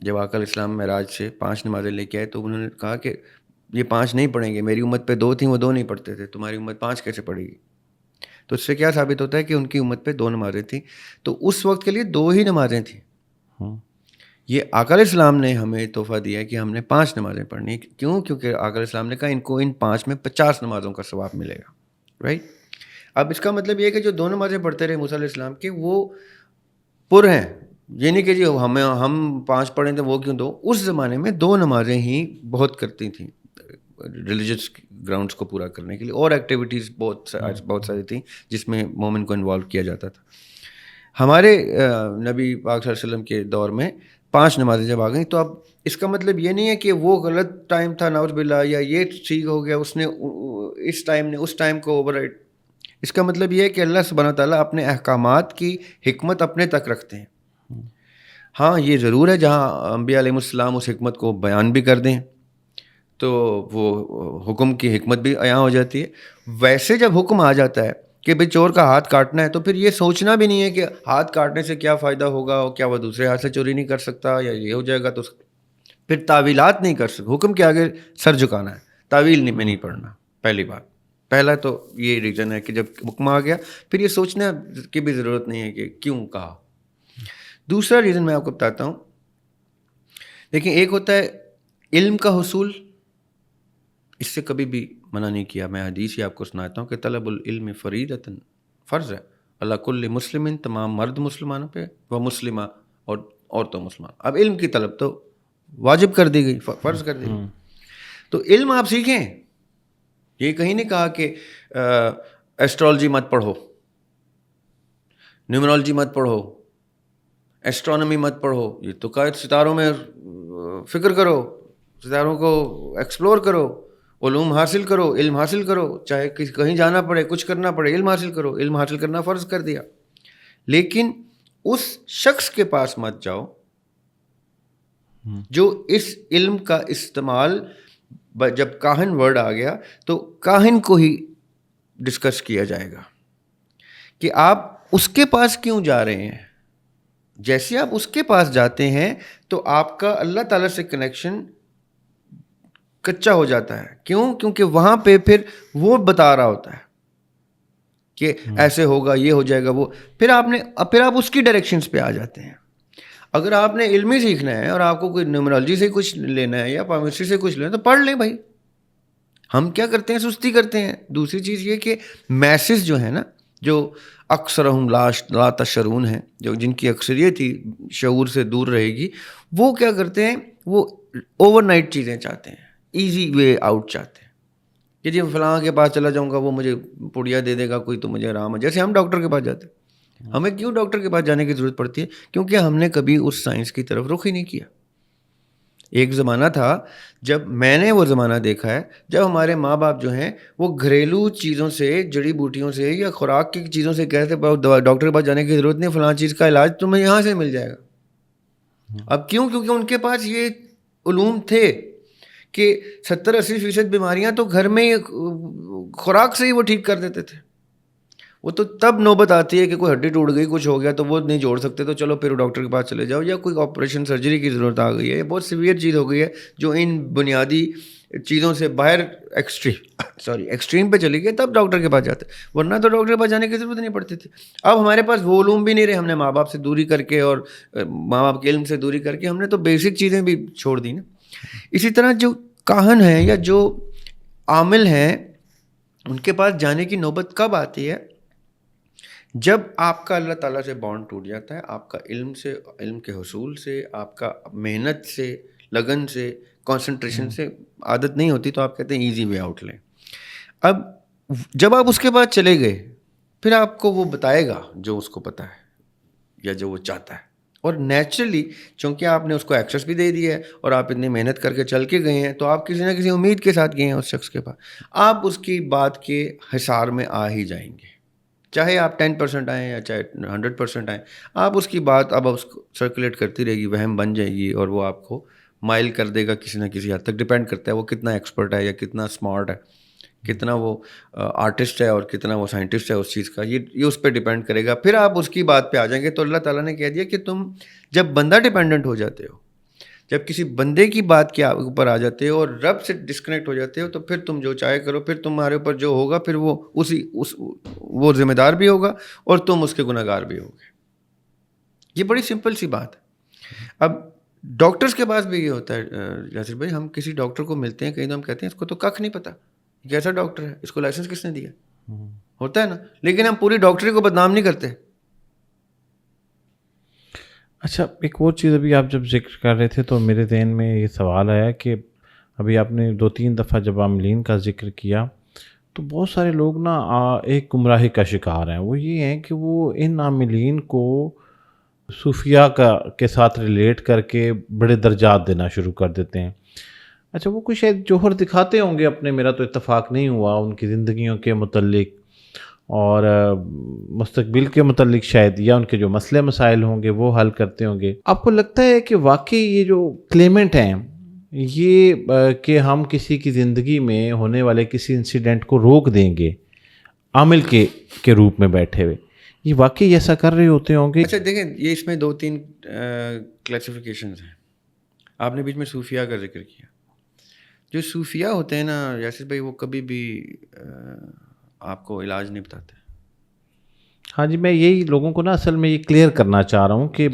جب آقا علیہ السلام معراج سے 5 نمازیں لے کے آئے تو انہوں نے کہا کہ یہ 5 نہیں پڑھیں گے, میری امت پہ 2 تھیں, وہ 2 نہیں پڑھتے تھے, تمہاری امت 5 کیسے پڑھے گی. تو اس سے کیا ثابت ہوتا ہے کہ ان کی امت پہ 2 نمازیں تھیں, تو اس وقت کے لیے 2 ہی نمازیں تھیں. یہ آقا علیہ السلام نے ہمیں تحفہ دیا کہ ہم نے 5 نمازیں پڑھنی. کیوں؟ کیونکہ آقا علیہ السلام نے کہا ان کو ان 5 میں 50 نمازوں کا ثواب ملے گا, رائٹ. اب اس کا مطلب یہ ہے کہ جو 2 نمازیں پڑھتے رہے موسیٰ علیہ السلام کے, وہ پر ہیں. یہ نہیں کہ جی ہم 5 پڑھیں تو وہ کیوں 2. اس زمانے میں 2 نمازیں ہی بہت کرتی تھیں ریلیجس گراؤنڈس کو پورا کرنے کے لیے, اور ایکٹیویٹیز بہت ساری تھیں جس میں مومن کو انوالو کیا جاتا تھا. ہمارے نبی پاک صلی اللہ علیہ وسلم کے دور میں 5 نمازیں جب آ گئیں, تو اب اس کا مطلب یہ نہیں ہے کہ وہ غلط ٹائم تھا نعوذ باللہ, یا یہ ٹھیک ہو گیا اس نے اس ٹائم نے اس ٹائم کو اوور رائڈ. اس کا مطلب یہ ہے کہ اللہ سبحانہ وتعالیٰ اپنے احکامات کی حکمت اپنے تک رکھتے ہیں. ہاں یہ ضرور ہے جہاں انبیاء علیہ السلام اس حکمت کو بیان بھی کر دیں تو وہ حکم کی حکمت بھی عیاں ہو جاتی ہے. ویسے جب حکم آ جاتا ہے کہ بھئی چور کا ہاتھ کاٹنا ہے, تو پھر یہ سوچنا بھی نہیں ہے کہ ہاتھ کاٹنے سے کیا فائدہ ہوگا, کیا وہ دوسرے ہاتھ سے چوری نہیں کر سکتا, یا یہ ہو جائے گا. تو پھر تعویلات نہیں کر سکتے. حکم کے آگے سر جھکانا ہے, تعویل میں نہیں پڑھنا. پہلی بات, پہلا تو یہ ریزن ہے کہ جب حکم آ گیا پھر یہ سوچنے کی بھی ضرورت نہیں ہے کہ کیوں کہا. دوسرا ریزن میں آپ کو بتاتا ہوں. دیکھیں ایک ہوتا ہے علم کا حصول، اس سے کبھی بھی منع نہیں کیا. میں حدیث ہی آپ کو سناتا ہوں کہ طلب العلم فریضۃ، فرض ہے اللہ کل مسلم، تمام مرد مسلمانوں پہ، وہ مسلمہ اور عورتوں مسلمان. اب علم کی طلب تو واجب کر دی گئی، فرض کر دی گئی. تو علم آپ سیکھیں. یہ کہیں نہیں کہا کہ ایسٹرالوجی مت پڑھو، نیومرولوجی مت پڑھو، ایسٹرونومی مت پڑھو. یہ تو کہا ستاروں میں فکر کرو، ستاروں کو ایکسپلور کرو، علوم حاصل کرو، علم حاصل کرو، چاہے کہیں جانا پڑے، کچھ کرنا پڑے، علم حاصل کرو. علم حاصل کرنا فرض کر دیا. لیکن اس شخص کے پاس مت جاؤ جو اس علم کا استعمال، جب کاہن ورڈ آ گیا تو کاہن کو ہی ڈسکس کیا جائے گا کہ آپ اس کے پاس کیوں جا رہے ہیں. جیسے آپ اس کے پاس جاتے ہیں تو آپ کا اللہ تعالیٰ سے کنیکشن کچا ہو جاتا ہے. کیوں؟ کیونکہ وہاں پہ پھر وہ بتا رہا ہوتا ہے کہ ایسے ہوگا، یہ ہو جائے گا، وہ پھر آپ اس کی ڈائریکشنز پہ آ جاتے ہیں. اگر آپ نے علمی سیکھنا ہے اور آپ کو کوئی نیومرولوجی سے کچھ لینا ہے یا پامسٹری سے کچھ لینا ہے تو پڑھ لیں بھائی. ہم کیا کرتے ہیں؟ سستی کرتے ہیں. دوسری چیز یہ کہ میسز جو ہے نا، جو اکثرہم لا تشعرون ہیں، جو جن کی اکثریت ہی شعور سے دور رہے گی، وہ کیا کرتے ہیں؟ وہ اوور نائٹ چیزیں چاہتے ہیں، ایزی وے آؤٹ چاہتے ہیں کہ جی فلاں کے پاس چلا جاؤں گا، وہ مجھے پڑیا دے دے گا کوئی تو مجھے آرام ہے. جیسے ہم ڈاکٹر کے پاس جاتے ہیں. ہمیں کیوں ڈاکٹر کے پاس جانے کی ضرورت پڑتی ہے؟ کیونکہ ہم نے کبھی اس سائنس کی طرف رخ ہی نہیں کیا. ایک زمانہ تھا جب میں نے وہ زمانہ دیکھا ہے جب ہمارے ماں باپ جو ہیں وہ گھریلو چیزوں سے، جڑی بوٹیوں سے یا خوراک کی چیزوں سے کہتے ڈاکٹر کے پاس جانے کی ضرورت نہیں، فلاں چیز کا علاج تمہیں یہاں سے مل جائے گا. اب کیوں؟ کیونکہ ان کے پاس یہ علوم تھے کہ 70-80% بیماریاں تو گھر میں خوراک سے ہی وہ ٹھیک کر دیتے تھے. وہ تو تب نوبت آتی ہے کہ کوئی ہڈی ٹوٹ گئی، کچھ ہو گیا تو وہ نہیں جوڑ سکتے، تو چلو پھر ڈاکٹر کے پاس چلے جاؤ، یا کوئی آپریشن سرجری کی ضرورت آ گئی ہے، یہ بہت سیویئر چیز ہو گئی ہے جو ان بنیادی چیزوں سے باہر ایکسٹریم پہ چلی گئی، تب ڈاکٹر کے پاس جاتے. ورنہ تو ڈاکٹر کے پاس جانے کی ضرورت نہیں پڑتی تھی. اب ہمارے پاس وہ علوم بھی نہیں رہے، ہم نے ماں باپ سے دوری کر کے اور ماں باپ کے علم سے دوری کر کے ہم نے تو بیسک چیزیں بھی چھوڑ دی نا. اسی طرح جو کاہن ہیں یا جو عامل ہیں، ان کے پاس جانے کی نوبت کب آتی ہے؟ جب آپ کا اللہ تعالیٰ سے بانڈ ٹوٹ جاتا ہے، آپ کا علم کے حصول سے، آپ کا محنت سے، لگن سے، کنسنٹریشن سے عادت نہیں ہوتی، تو آپ کہتے ہیں ایزی وے آؤٹ لیں. اب جب آپ اس کے بعد چلے گئے، پھر آپ کو وہ بتائے گا جو اس کو پتہ ہے یا جو وہ چاہتا ہے. اور نیچرلی چونکہ آپ نے اس کو ایکسیس بھی دے دیا ہے اور آپ اتنی محنت کر کے چل کے گئے ہیں، تو آپ کسی نہ کسی امید کے ساتھ گئے ہیں اس شخص کے پاس. آپ اس کی بات کے حصار میں آ ہی جائیں گے، چاہے آپ 10% آئیں یا چاہے 100% آئیں. آپ اس کی بات اب اس کو سرکولیٹ کرتی رہے گی، وہم بن جائے گی، اور وہ آپ کو مائل کر دے گا کسی نہ کسی حد تک. ڈپینڈ کرتا ہے وہ کتنا ایکسپرٹ ہے یا کتنا اسمارٹ ہے، کتنا وہ آرٹسٹ ہے اور کتنا وہ سائنٹسٹ ہے اس چیز کا، یہ اس پہ ڈپینڈ کرے گا. پھر آپ اس کی بات پہ آ جائیں گے. تو اللہ تعالیٰ نے کہہ دیا کہ تم جب بندہ ڈپینڈنٹ ہو جاتے ہو، جب کسی بندے کی بات کے اوپر آ جاتے ہو اور رب سے ڈسکنیکٹ ہو جاتے ہو، تو پھر تم جو چاہے کرو، پھر تمہارے اوپر جو ہوگا پھر وہ ذمہ دار بھی ہوگا اور تم اس کے گناہ گار بھی ہوگے. یہ بڑی سمپل سی بات ہے. اب ڈاکٹرز کے پاس بھی یہ ہوتا ہے یاسر بھائی، ہم کسی ڈاکٹر کو ملتے ہیں کہیں تو ہم کہتے ہیں اس کو تو کھ نہیں پتہ، کیسا ڈاکٹر ہے، اس کو لائسنس کس نے دیا؟ ہوتا ہے نا. لیکن ہم پوری ڈاکٹری کو بدنام نہیں کرتے. اچھا، ایک اور چیز ابھی آپ جب ذکر کر رہے تھے تو میرے ذہن میں یہ سوال آیا کہ ابھی آپ نے 2-3 دفعہ جب عاملین کا ذکر کیا تو بہت سارے لوگ نا ایک گمراہی کا شکار ہیں. وہ یہ ہیں کہ وہ ان عاملین کو صوفیہ کے ساتھ ریلیٹ کر کے بڑے درجات دینا شروع کر دیتے ہیں. اچھا، وہ کوئی شاید جوہر دکھاتے ہوں گے اپنے، میرا تو اتفاق نہیں ہوا ان کی زندگیوں کے متعلق اور مستقبل کے متعلق شاید، یا ان کے جو مسئلے مسائل ہوں گے وہ حل کرتے ہوں گے. آپ کو لگتا ہے کہ واقعی یہ جو کلیمنٹ ہیں یہ کہ ہم کسی کی زندگی میں ہونے والے کسی انسیڈنٹ کو روک دیں گے عامل کے روپ میں بیٹھے ہوئے، یہ واقعی ایسا کر رہے ہوتے ہوں گے؟ اچھا دیکھیں، یہ اس میں 2-3 کلاسیفیکیشنز ہیں. آپ نے بیچ میں صوفیہ کا ذکر کیا. جو صوفیہ ہوتے ہیں نا یاسر بھائی، وہ کبھی بھی آپ کو علاج نہیں بتاتے. ہاں جی، میں یہی لوگوں کو نا اصل میں یہ کلیئر کرنا چاہ رہا ہوں کہ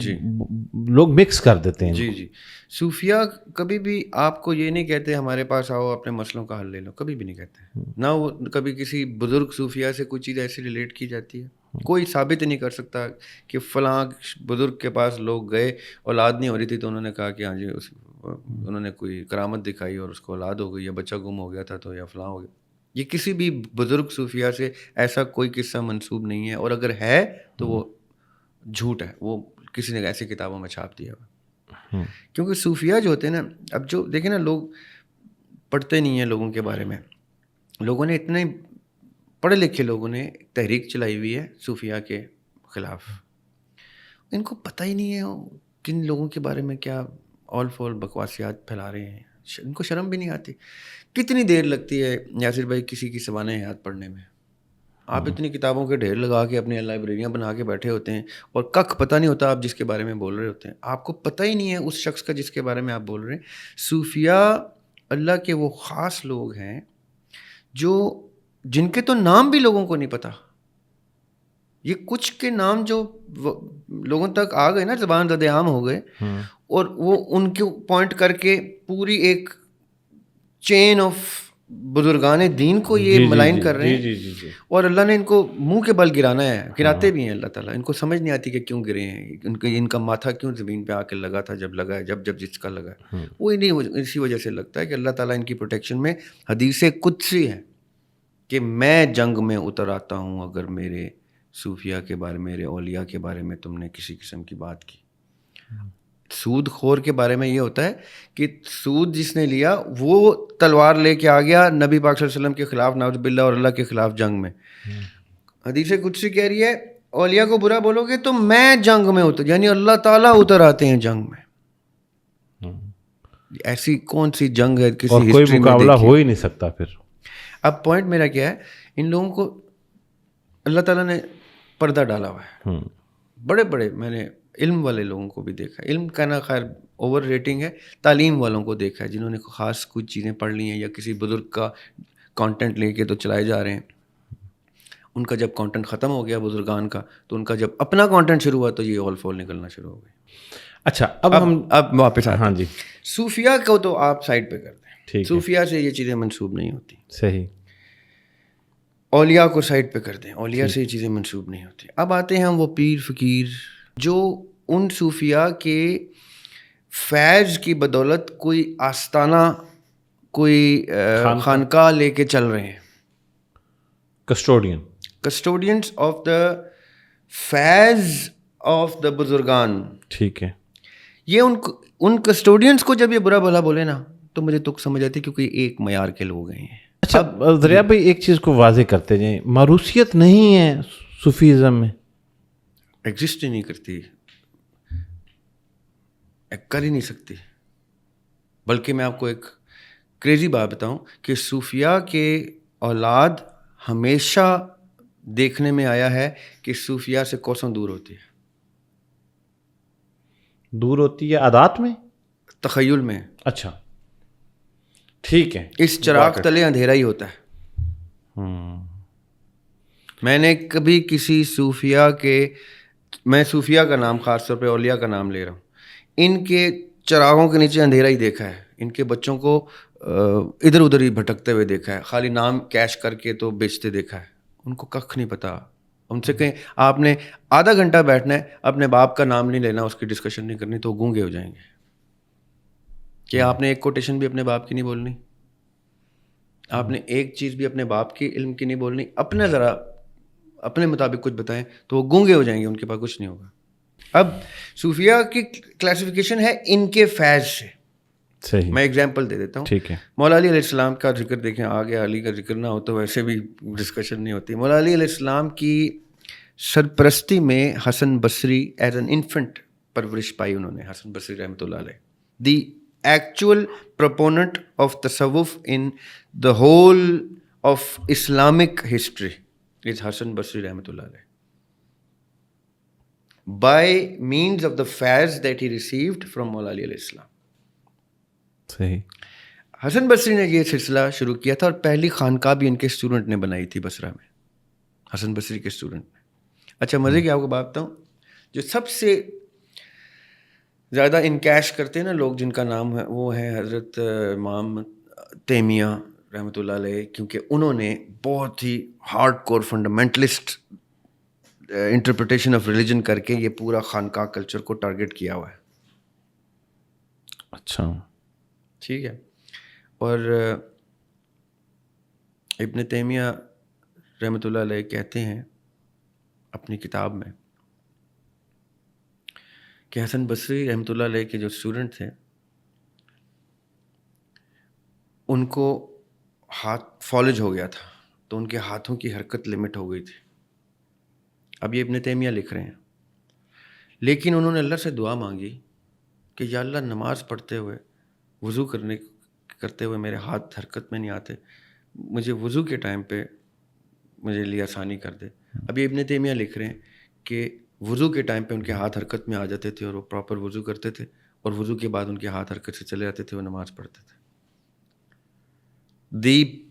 لوگ مکس کر دیتے ہیں. جی صوفیہ کبھی بھی آپ کو یہ نہیں کہتے ہمارے پاس آؤ اپنے مسئلوں کا حل لے لو، کبھی بھی نہیں کہتے. نہ وہ کبھی کسی بزرگ صوفیہ سے کوئی چیز ایسی ریلیٹ کی جاتی ہے. کوئی ثابت نہیں کر سکتا کہ فلاں بزرگ کے پاس لوگ گئے، اولاد نہیں ہو رہی تھی تو انہوں نے کہا کہ ہاں جی انہوں نے کوئی کرامت دکھائی اور اس کو اولاد ہو گئی، یا بچہ گم ہو گیا تھا تو یا فلاں ہو گیا. یہ کسی بھی بزرگ صوفیہ سے ایسا کوئی قصہ منسوب نہیں ہے، اور اگر ہے تو وہ جھوٹ ہے، وہ کسی نے ایسی کتابوں میں چھاپ دیا ہوا. کیونکہ صوفیہ جو ہوتے ہیں نا، اب جو دیکھیں نا، لوگ پڑھتے نہیں ہیں لوگوں کے بارے میں. لوگوں نے اتنے پڑھے لکھے لوگوں نے تحریک چلائی ہوئی ہے صوفیہ کے خلاف، ان کو پتہ ہی نہیں ہے کن لوگوں کے بارے میں کیا اول فول بکواسیات پھیلا رہے ہیں. ان کو شرم بھی نہیں آتی. کتنی دیر لگتی ہے یاسر بھائی کسی کی سوانح حیات پڑھنے میں؟ آپ اتنی کتابوں کے ڈھیر لگا کے اپنی لائبریریاں بنا کے بیٹھے ہوتے ہیں اور ککھ پتہ نہیں ہوتا آپ جس کے بارے میں بول رہے ہوتے ہیں. آپ کو پتہ ہی نہیں ہے اس شخص کا جس کے بارے میں آپ بول رہے ہیں. صوفیہ اللہ کے وہ خاص لوگ ہیں جن کے تو نام بھی لوگوں کو نہیں پتہ. یہ کچھ کے نام جو لوگوں تک آ گئے نا، زبان زد عام ہو گئے، اور وہ ان کو پوائنٹ کر کے پوری ایک چین آف بزرگان دین کو یہ ملائن کر رہے ہیں. اور اللہ نے ان کو منہ کے بل گرانا ہے، گراتے بھی ہیں اللہ تعالیٰ. ان کو سمجھ نہیں آتی کہ کیوں گرے ہیں، ان کا ماتھا کیوں زمین پہ آ کے لگا تھا جب لگا ہے، جب جس کا لگا ہے. وہ اسی وجہ سے لگتا ہے کہ اللہ تعالیٰ ان کی پروٹیکشن میں. حدیث قدسی ہے کہ میں جنگ میں اتر آتا ہوں اگر میرے صوفیہ کے بارے میں، میرے اولیاء کے بارے میں تم نے کسی قسم کی بات کی. سود خور کے بارے میں یہ ہوتا ہے کہ سود جس نے لیا وہ تلوار لے کے آ گیا نبی پاک صلی اللہ علیہ وسلم کے خلاف، نعوذ باللہ، اور اللہ کے خلاف جنگ میں. حدیث قدسی کہہ رہی ہے اولیاء کو برا بولو گے تو میں جنگ میں اتر، یعنی اللہ تعالیٰ اتر آتے ہیں جنگ میں. ایسی کون سی جنگ ہے کسی ہسٹری میں؟ کوئی مقابلہ ہو ہی نہیں سکتا. پھر اب پوائنٹ میرا کیا ہے، ان لوگوں کو اللہ تعالیٰ نے پردہ ڈالا ہوا ہے. بڑے بڑے میں نے علم والے لوگوں کو بھی دیکھا. علم کہنا خیر اوور ریٹنگ ہے. تعلیم والوں کو دیکھا ہے جنہوں نے خاص کچھ چیزیں پڑھ لی ہیں یا کسی بزرگ کا کانٹینٹ لے کے تو چلائے جا رہے ہیں. ان کا جب کانٹینٹ ختم ہو گیا بزرگان کا، تو ان کا جب اپنا کانٹینٹ شروع ہوا تو یہ اول فول نکلنا شروع ہو گئی. اچھا اب واپس ہاں جی، صوفیہ کو تو آپ سائڈ پہ کر دیں، صوفیہ سے یہ چیزیں منسوب نہیں ہوتی. صحیح. اولیاء کو سائڈ پہ کر دیں، اولیاء سے یہ چیزیں منسوب نہیں ہوتی. اب آتے ہیں ہم وہ پیر فقیر جو ان صوفیاء کے فیض کی بدولت کوئی آستانہ، کوئی خانقاہ لے کے چل رہے ہیں. کسٹوڈینس of the Faiz of the بزرگان. ٹھیک ہے. یہ ان کسٹوڈینس کو جب یہ برا بھلا بولے نا تو مجھے تو سمجھ آتی کیونکہ ایک معیار کے لوگ ہیں. اچھا دریا بھائی ایک چیز کو واضح کرتے جائیں، ماروثیت نہیں ہے صوفیزم میں؟ ایگزسٹ ہی نہیں کرتی، کر ہی نہیں سکتی. بلکہ میں آپ کو ایک کریزی بات بتاؤں کہ صوفیاء کے اولاد ہمیشہ دیکھنے میں آیا ہے کہ صوفیاء سے کوسوں دور ہوتی ہے. دور ہوتی ہے عادات میں، تخیل میں. اچھا ٹھیک ہے. اس چراغ تلے اندھیرا ہی ہوتا ہے. میں نے کبھی کسی صوفیاء کے، میں صوفیاء کا نام خاص طور پہ اولیاء کا نام لے رہا ہوں، ان کے چراغوں کے نیچے اندھیرا ہی دیکھا ہے. ان کے بچوں کو ادھر ادھر ہی بھٹکتے ہوئے دیکھا ہے. خالی نام کیش کر کے تو بیچتے دیکھا ہے. ان کو ککھ نہیں پتا. ان سے کہیں آپ نے آدھا گھنٹہ بیٹھنا ہے، اپنے باپ کا نام نہیں لینا، اس کی ڈسکشن نہیں کرنی، تو گونگے ہو جائیں گے. کہ آپ نے ایک کوٹیشن بھی اپنے باپ کی نہیں بولنی، آپ نے ایک چیز بھی اپنے باپ کی علم کی نہیں بولنی، اپنا ذرا اپنے مطابق کچھ بتائیں تو وہ گونگے ہو جائیں گے، ان کے پاس کچھ نہیں ہوگا. اب صوفیاء کی کلاسیفیکیشن ہے ان کے فیض سے. صحیح. میں اگزامپل دے دیتا ہوں. ٹھیک ہے. مولا مولا علی علیہ السلام کا ذکر دیکھیں، آگے علی کا ذکر نہ ہو تو ویسے بھی ڈسکشن نہیں ہوتی. مولا علی علیہ السلام کی سرپرستی میں حسن بصری ایز این انفنٹ پرورش پائی انہوں نے. حسن بصری رحمۃ اللہ علیہ دی ایکچوئل پروپوننٹ آف تصوف in the whole of Islamic history is Hasan Basri رحمۃ اللہ علیہ. by means of the faiz that he received from مولا علی علیہ السلام. صحیح. حسن بصری نے یہ سلسلہ شروع کیا تھا اور پہلی خانقاہ بھی ان کے اسٹوڈنٹ نے بنائی تھی بصرہ میں، حسن بصری کے اسٹوڈنٹ نے. اچھا مزے کی آپ کو بات بتاؤں, جو سب سے زیادہ انکیش کرتے ہیں نا لوگ جن کا نام ہے وہ ہے حضرت امام تیمیہ رحمۃ اللہ علیہ, کیونکہ انہوں نے بہت ہی hard core fundamentalist interpretation of religion کر کے یہ پورا خانقاہ کلچر کو ٹارگیٹ کیا ہوا ہے. اچھا ٹھیک ہے. اور ابن تیمیہ رحمۃ اللہ علیہ کہتے ہیں اپنی کتاب میں کہ حسن بصری رحمۃ اللہ علیہ کے جو اسٹوڈنٹ تھے ان کو ہاتھ فالج ہو گیا تھا, تو ان کے ہاتھوں کی حرکت لمٹ ہو گئی تھی. اب یہ ابن تیمیہ لکھ رہے ہیں, لیکن انہوں نے اللہ سے دعا مانگی کہ یا اللہ نماز پڑھتے ہوئے وضو کرتے ہوئے میرے ہاتھ حرکت میں نہیں آتے, مجھے وضو کے ٹائم پہ مجھے لیے آسانی کر دے. اب یہ ابن تیمیہ لکھ رہے ہیں کہ وضو کے ٹائم پہ ان کے ہاتھ حرکت میں آ جاتے تھے اور وہ پراپر وضو کرتے تھے, اور وضو کے بعد ان کے ہاتھ حرکت سے چلے جاتے تھے, وہ نماز پڑھتے تھے. The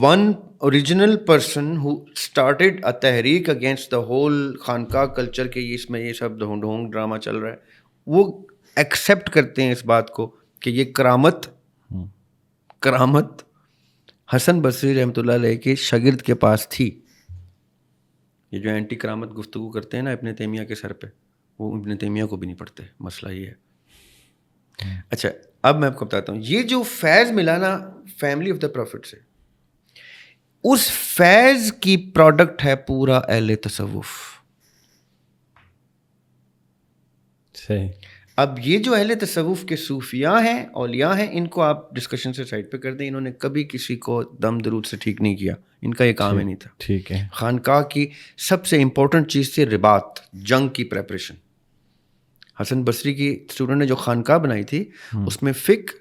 one original person who started a تحریک against the whole خانقاہ کلچر کے اس میں یہ سب ڈھونگ ڈرامہ چل رہا ہے, وہ ایکسیپٹ کرتے ہیں اس بات کو کہ یہ کرامت حسن بصری رحمۃ اللہ علیہ کے شاگرد کے پاس تھی. یہ جو اینٹی کرامت گفتگو کرتے ہیں نا ابن تیمیہ کے سر پہ, وہ ابن تیمیہ کو بھی نہیں پڑھتے. مسئلہ یہ ہے. اچھا اب میں آپ کو بتاتا ہوں, یہ جو فیض ملا نا فیملی آف دا پروفٹ سے, اس فیض کی پروڈکٹ ہے پورا اہل تصوف. صحیح. اب یہ جو اہل تصوف کے صوفیاء ہیں, اولیاء ہیں, ان کو آپ ڈسکشن سے سائڈ پہ کر دیں. انہوں نے کبھی کسی کو دم درود سے ٹھیک نہیں کیا, ان کا یہ کام ہی نہیں تھا. ٹھیک ہے. خانقاہ کی سب سے امپورٹنٹ چیز تھی رباط, جنگ کی پریپریشن. حسن بصری کی اسٹوڈنٹ نے جو خانقاہ بنائی تھی اس میں فقہ,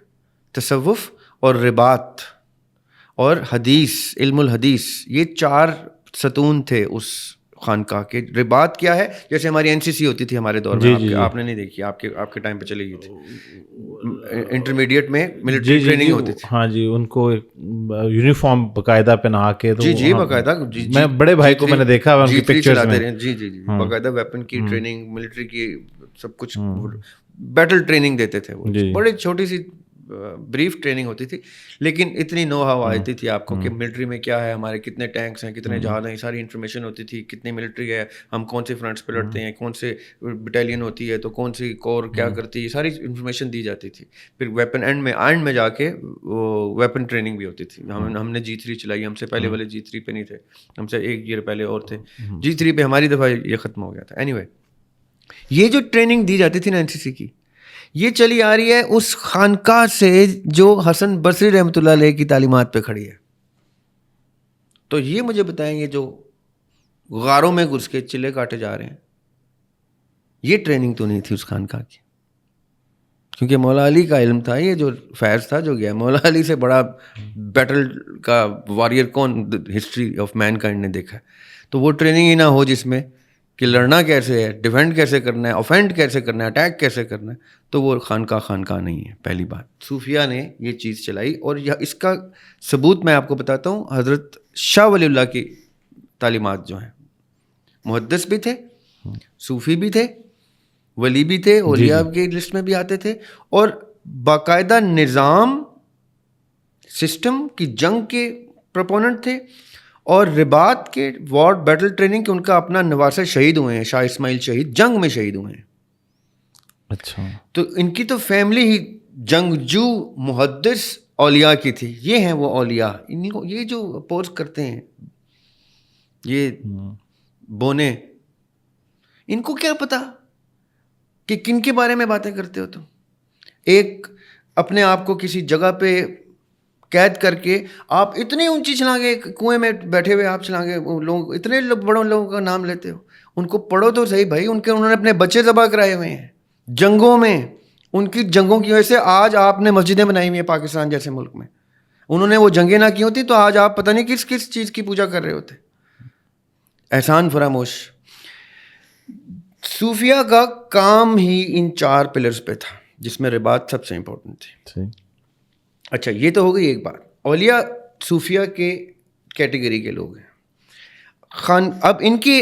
تصوف اور رباط اور حدیث, علم الحدیث, یہ 4 ستون تھے اس خانقاہ کے. رباط کیا ہے؟ جیسے ہماری NCC ہوتی تھی ہمارے دور میں, آپ نے نہیں دیکھی, آپ کے ٹائم پہ چلی گئی تھی. انٹرمیڈیٹ میں ملٹری ٹریننگ ہوتی تھی. ہاں جی, ان کو یونیفارم باقاعدہ پہنا کے. جی باقاعدہ. میں بڑے بھائی کو میں نے دیکھا ان کی پکچرز میں. جی باقاعدہ ویپن کی ٹریننگ, ملٹری کی سب کچھ, بیٹل ٹریننگ دیتے تھے. وہ بڑی چھوٹی سی بریف ٹریننگ ہوتی تھی, لیکن اتنی نو ہاؤ آتی تھی آپ کو کہ ملٹری میں کیا ہے, ہمارے کتنے ٹینکس ہیں, کتنے جہاز ہیں, ساری انفارمیشن ہوتی تھی. کتنی ملٹری ہے, ہم کون سے فرنٹس پہ لڑتے ہیں, کون سے بٹالین ہوتی ہے تو کون سی کور کیا کرتی ہے, ساری انفارمیشن دی جاتی تھی. پھر ویپن اینڈ میں جا کے وہ ویپن ٹریننگ بھی ہوتی تھی. ہم نے G3 چلائی, ہم سے پہلے والے G3 پہ نہیں تھے, ہم سے 1 ایئر پہلے اور تھے. G3 پہ ہماری دفعہ یہ ختم ہو گیا تھا. اینی وے, یہ جو ٹریننگ دی جاتی تھی نا NCC کی, یہ چلی آ رہی ہے اس خانقاہ سے جو حسن بصری رحمۃ اللہ علیہ کی تعلیمات پہ کھڑی ہے. تو یہ مجھے بتائیں, یہ جو غاروں میں گھس کے چلے کاٹے جا رہے ہیں, یہ ٹریننگ تو نہیں تھی اس خانقاہ کی, کیونکہ مولا علی کا علم تھا. یہ جو فیض تھا جو گیا, مولا علی سے بڑا بیٹل کا وارئر کون ہسٹری آف مین کائنڈ نے دیکھا ہے. تو وہ ٹریننگ ہی نہ ہو جس میں کہ لڑنا کیسے ہے, ڈیفینڈ کیسے کرنا ہے, اوفینڈ کیسے کرنا ہے, اٹیک کیسے کرنا ہے, تو وہ خانقاہ نہیں ہے. پہلی بات, صوفیہ نے یہ چیز چلائی. اور اس کا ثبوت میں آپ کو بتاتا ہوں. حضرت شاہ ولی اللہ کی تعلیمات جو ہیں, محدث بھی تھے, صوفی بھی تھے, ولی بھی تھے, اولیاء کی لسٹ میں بھی آتے تھے, اور باقاعدہ نظام سسٹم کی جنگ کے پروپوننٹ تھے, اور رباط کے وار بیٹل ٹریننگ کے ان کا اپنا نواسہ شہید ہوئے ہیں. شاہ اسماعیل شہید جنگ میں شہید ہوئے ہیں. اچھا, تو ان کی تو فیملی ہی جنگجو محدث اولیاء کی تھی. یہ ہیں وہ اولیاء. یہ جو اپوز کرتے ہیں یہ بونے, ان کو کیا پتا کہ کن کے بارے میں باتیں کرتے ہو تم. ایک اپنے آپ کو کسی جگہ پہ قید کر کے آپ اتنی اونچی چھلانگے, کنویں میں بیٹھے ہوئے آپ چھلانگے, لوگ اتنے بڑوں لوگوں کا نام لیتے ہو. ان کو پڑھو تو صحیح بھائی, انہوں نے اپنے بچے ذبح کرائے ہوئے ہیں جنگوں میں. ان کی جنگوں کی وجہ سے آج آپ نے مسجدیں بنائی ہوئی ہیں پاکستان جیسے ملک میں. انہوں نے وہ جنگیں نہ کی ہوتی تو آج آپ پتہ نہیں کس کس چیز کی پوجا کر رہے ہوتے. احسان فراموش. صوفیہ کا کام ہی ان 4 پلرز پہ تھا, جس میں رباط سب سے امپورٹنٹ تھی. اچھا, یہ تو ہو گئی ایک بات. اولیاء صوفیہ کے کیٹیگری کے لوگ ہیں. اب ان کی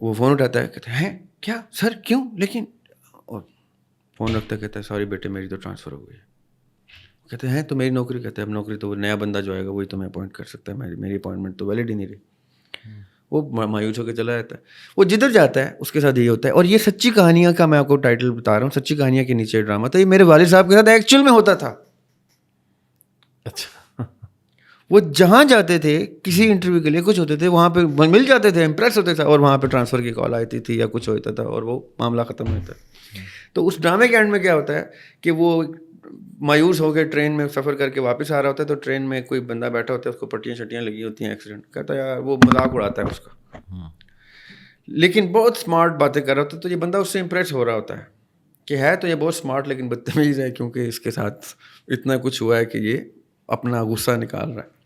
وہ فون اٹھاتا ہے, کہتے ہیں کیا سر کیوں, لیکن, اور فون رکھتا ہے, کہتا ہے سوری بیٹے میری تو ٹرانسفر ہو گئی. کہتے ہیں تو میری نوکری, کہتے ہیں اب نوکری تو وہ نیا بندہ جو آئے گا وہی تمہیں اپوائنٹ کر سکتا ہے, میری اپوائنٹمنٹ تو ویلڈ ہی نہیں رہی. وہ مایوس ہو کے چلا جاتا ہے. وہ جدھر جاتا ہے اس کے ساتھ یہ ہوتا ہے. اور یہ سچی کہانیاں کا میں آپ کو ٹائٹل بتا رہا ہوں, سچی کہانیاں کے نیچے ڈرامہ تھا. یہ میرے والد صاحب کے ساتھ ایکچوئل میں ہوتا تھا. اچھا. وہ جہاں جاتے تھے کسی انٹرویو کے لیے, کچھ ہوتے تھے وہاں پہ مل جاتے تھے, امپریس ہوتے تھے, اور وہاں پہ ٹرانسفر کی کال آتی تھی یا کچھ ہوتا تھا اور وہ معاملہ ختم ہوتا ہے. تو اس ڈرامے کے اینڈ میں کیا ہوتا ہے کہ وہ مایوس ہو کے ٹرین میں سفر کر کے واپس آ رہا ہوتا ہے, تو ٹرین میں کوئی بندہ بیٹھا ہوتا ہے, اس کو پٹیاں شٹیاں لگی ہوتی ہیں, ایکسیڈنٹ کہتا ہے یار, وہ مذاق اڑاتا ہے اس کا, لیکن بہت اسمارٹ باتیں کر رہا ہوتا ہے. تو یہ بندہ اس سے امپریس ہو رہا ہوتا ہے کہ ہے تو یہ بہت اسمارٹ لیکن بدتمیز ہے, کیونکہ اس کے ساتھ اتنا کچھ ہوا ہے کہ یہ اپنا غصہ نکال رہا ہے.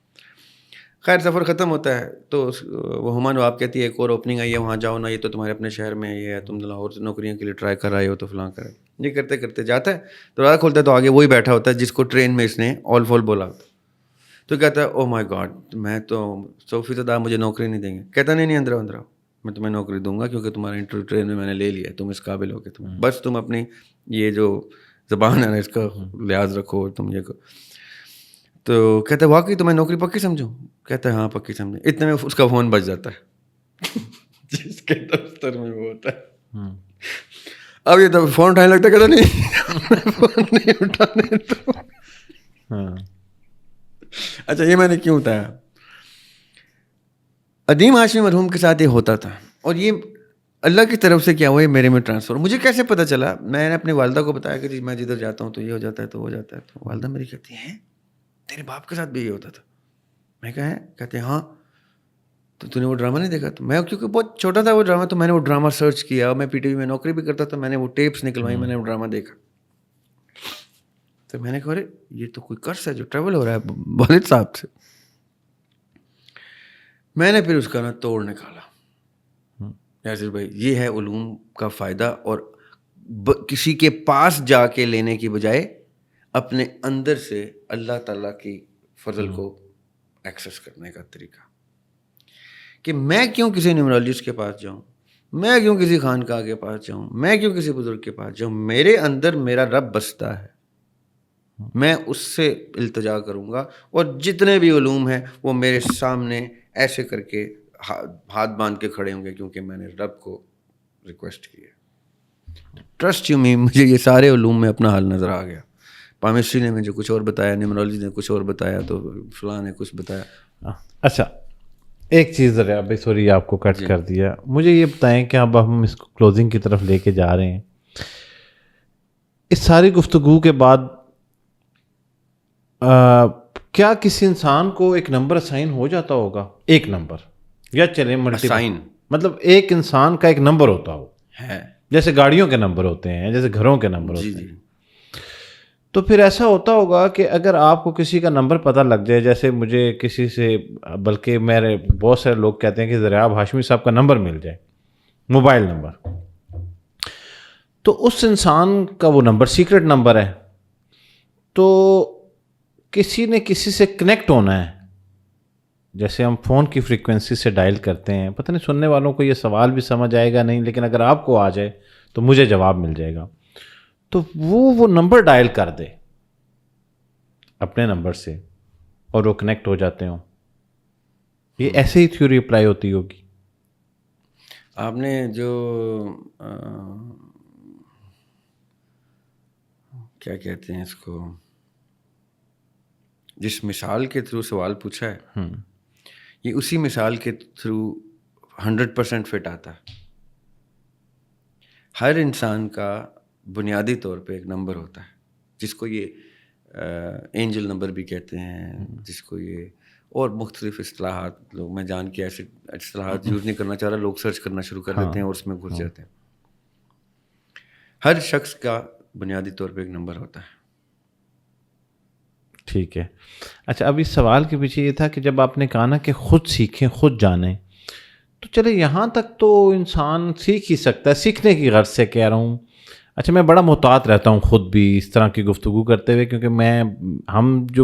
خیر سفر ختم ہوتا ہے تو وہ ہما نواب کہتی ہے ایک اور اوپننگ آئی ہے, وہاں جاؤ نا, یہ تو تمہارے اپنے شہر میں یہ ہے, تم لاہور سے نوکریوں کے لیے ٹرائی کر رہے ہو تو فلاں کرے. یہ کرتے کرتے جاتا ہے, دروازہ کھولتا ہے تو آگے وہی بیٹھا ہوتا ہے جس کو ٹرین میں اس نے آل فال بولا ہوتا. تو کہتا ہے او مائی گاڈ, میں تو 100% آپ مجھے نوکری نہیں دیں گے. کہتا نہیں اندر آؤ, میں تمہیں نوکری دوں گا کیونکہ تمہارا انٹرویو ٹرین میں نے لے لیا ہے, تم اس قابل ہو کہ تم بس تم اپنی یہ جو زبان ہے نا اس کا لحاظ رکھو, تم یہ کو. تو کہتا ہے واقعی تمہیں نوکری پکی سمجھوں. کہتا ہے ہاں پکی سمجھیں. اتنے میں اس کا فون بج جاتا ہے جس کے دفتر میں وہ ہوتا ہے. اب یہ تو فون اٹھانے لگتا ہے, کہتا نہیں فون نہیں اٹھانے تو. اچھا یہ میں نے کیوں بتایا, عدیم ہاشمی مرحوم کے ساتھ یہ ہوتا تھا, اور یہ اللہ کی طرف سے کیا ہوا, یہ میرے میں ٹرانسفر. مجھے کیسے پتہ چلا, میں نے اپنی والدہ کو بتایا کہ جی میں جدھر جاتا ہوں تو یہ ہو جاتا ہے تو ہو جاتا ہے. تو والدہ میری کہتی ہیں تیرے باپ کے ساتھ بھی یہ ہوتا تھا. میں کہا ہے, کہتے ہیں ہاں. تو نے وہ ڈرامہ نہیں دیکھا؟ تو میں کیونکہ بہت چھوٹا تھا وہ ڈرامہ, تو میں نے وہ ڈرامہ سرچ کیا, اور میں پی ٹی وی میں نوکری بھی کرتا تھا, میں نے وہ ٹیپس نکلوائی, میں نے وہ ڈرامہ دیکھا. تو میں نے کہا ارے یہ تو کوئی قرض ہے جو ٹریول ہو رہا ہے والد صاحب سے. میں نے پھر اس کا نا توڑ نکالا. یاسر بھائی یہ ہے علوم کا فائدہ, اور کسی کے پاس جا کے لینے کی بجائے اپنے اندر سے اللہ تعالیٰ کی فضل کو ایکسیس کرنے کا طریقہ. کہ میں کیوں کسی نیورولوجسٹ کے پاس جاؤں, میں کیوں کسی خانقاہ کے پاس جاؤں, میں کیوں کسی بزرگ کے پاس جاؤں. میرے اندر میرا رب بستا ہے, میں اس سے التجا کروں گا, اور جتنے بھی علوم ہیں وہ میرے سامنے ایسے کر کے ہاتھ باندھ کے کھڑے ہوں گے, کیونکہ میں نے رب کو ریکویسٹ کی ہے. ٹرسٹ یو می, مجھے یہ سارے علوم میں اپنا حال نظر آ گیا. پامسٹری نے مجھے کچھ اور بتایا, نیورولوجی نے کچھ اور بتایا, تو فلاں نے کچھ بتایا. اچھا ایک چیز ذرا بھائی, سوری آپ کو کٹ کر دیا, مجھے یہ بتائیں کہ اب ہم اس کو کلوزنگ کی طرف لے کے جا رہے ہیں. اس ساری گفتگو کے بعد کیا کسی انسان کو ایک نمبر اسائن ہو جاتا ہوگا؟ ایک نمبر یا چلیں ملٹی اسائن, مطلب ایک انسان کا ایک نمبر ہوتا ہو, ہے جیسے گاڑیوں کے نمبر ہوتے ہیں, جیسے گھروں کے نمبر ہوتے ہیں. جی. تو پھر ایسا ہوتا ہوگا کہ اگر آپ کو کسی کا نمبر پتہ لگ جائے, جیسے مجھے کسی سے, بلکہ میرے بہت سارے لوگ کہتے ہیں کہ ذریعہ ہاشمی صاحب کا نمبر مل جائے, موبائل نمبر, تو اس انسان کا وہ نمبر سیکرٹ نمبر ہے, تو کسی نے کسی سے کنیکٹ ہونا ہے. جیسے ہم فون کی فریکوینسی سے ڈائل کرتے ہیں, پتہ نہیں سننے والوں کو یہ سوال بھی سمجھ آئے گا نہیں, لیکن اگر آپ کو آ جائے تو مجھے جواب مل جائے گا. تو وہ نمبر ڈائل کر دے اپنے نمبر سے اور وہ کنیکٹ ہو جاتے ہوں. یہ ایسے ہی تھیوری اپلائی ہوتی ہوگی. آپ نے جو کیا کہتے ہیں اس کو, جس مثال کے تھرو سوال پوچھا ہے, یہ اسی مثال کے تھرو 100% فٹ آتا ہے. ہر انسان کا بنیادی طور پہ ایک نمبر ہوتا ہے, جس کو یہ اینجل نمبر بھی کہتے ہیں, جس کو یہ اور مختلف اصطلاحات, لوگ میں جان کے ایسے اصطلاحات یوز نہیں کرنا چاہ رہا, لوگ سرچ کرنا شروع کر دیتے ہیں اور اس میں گھس جاتے ہیں. ہر شخص کا بنیادی طور پہ ایک نمبر ہوتا ہے. ٹھیک ہے. اچھا اب اس سوال کے پیچھے یہ تھا کہ جب آپ نے کہا نا کہ خود سیکھیں خود جانیں, تو چلے یہاں تک تو انسان سیکھ ہی سکتا ہے, سیکھنے کی غرض سے کہہ رہا ہوں. اچھا میں بڑا محتاط رہتا ہوں خود بھی اس طرح کی گفتگو کرتے ہوئے, کیونکہ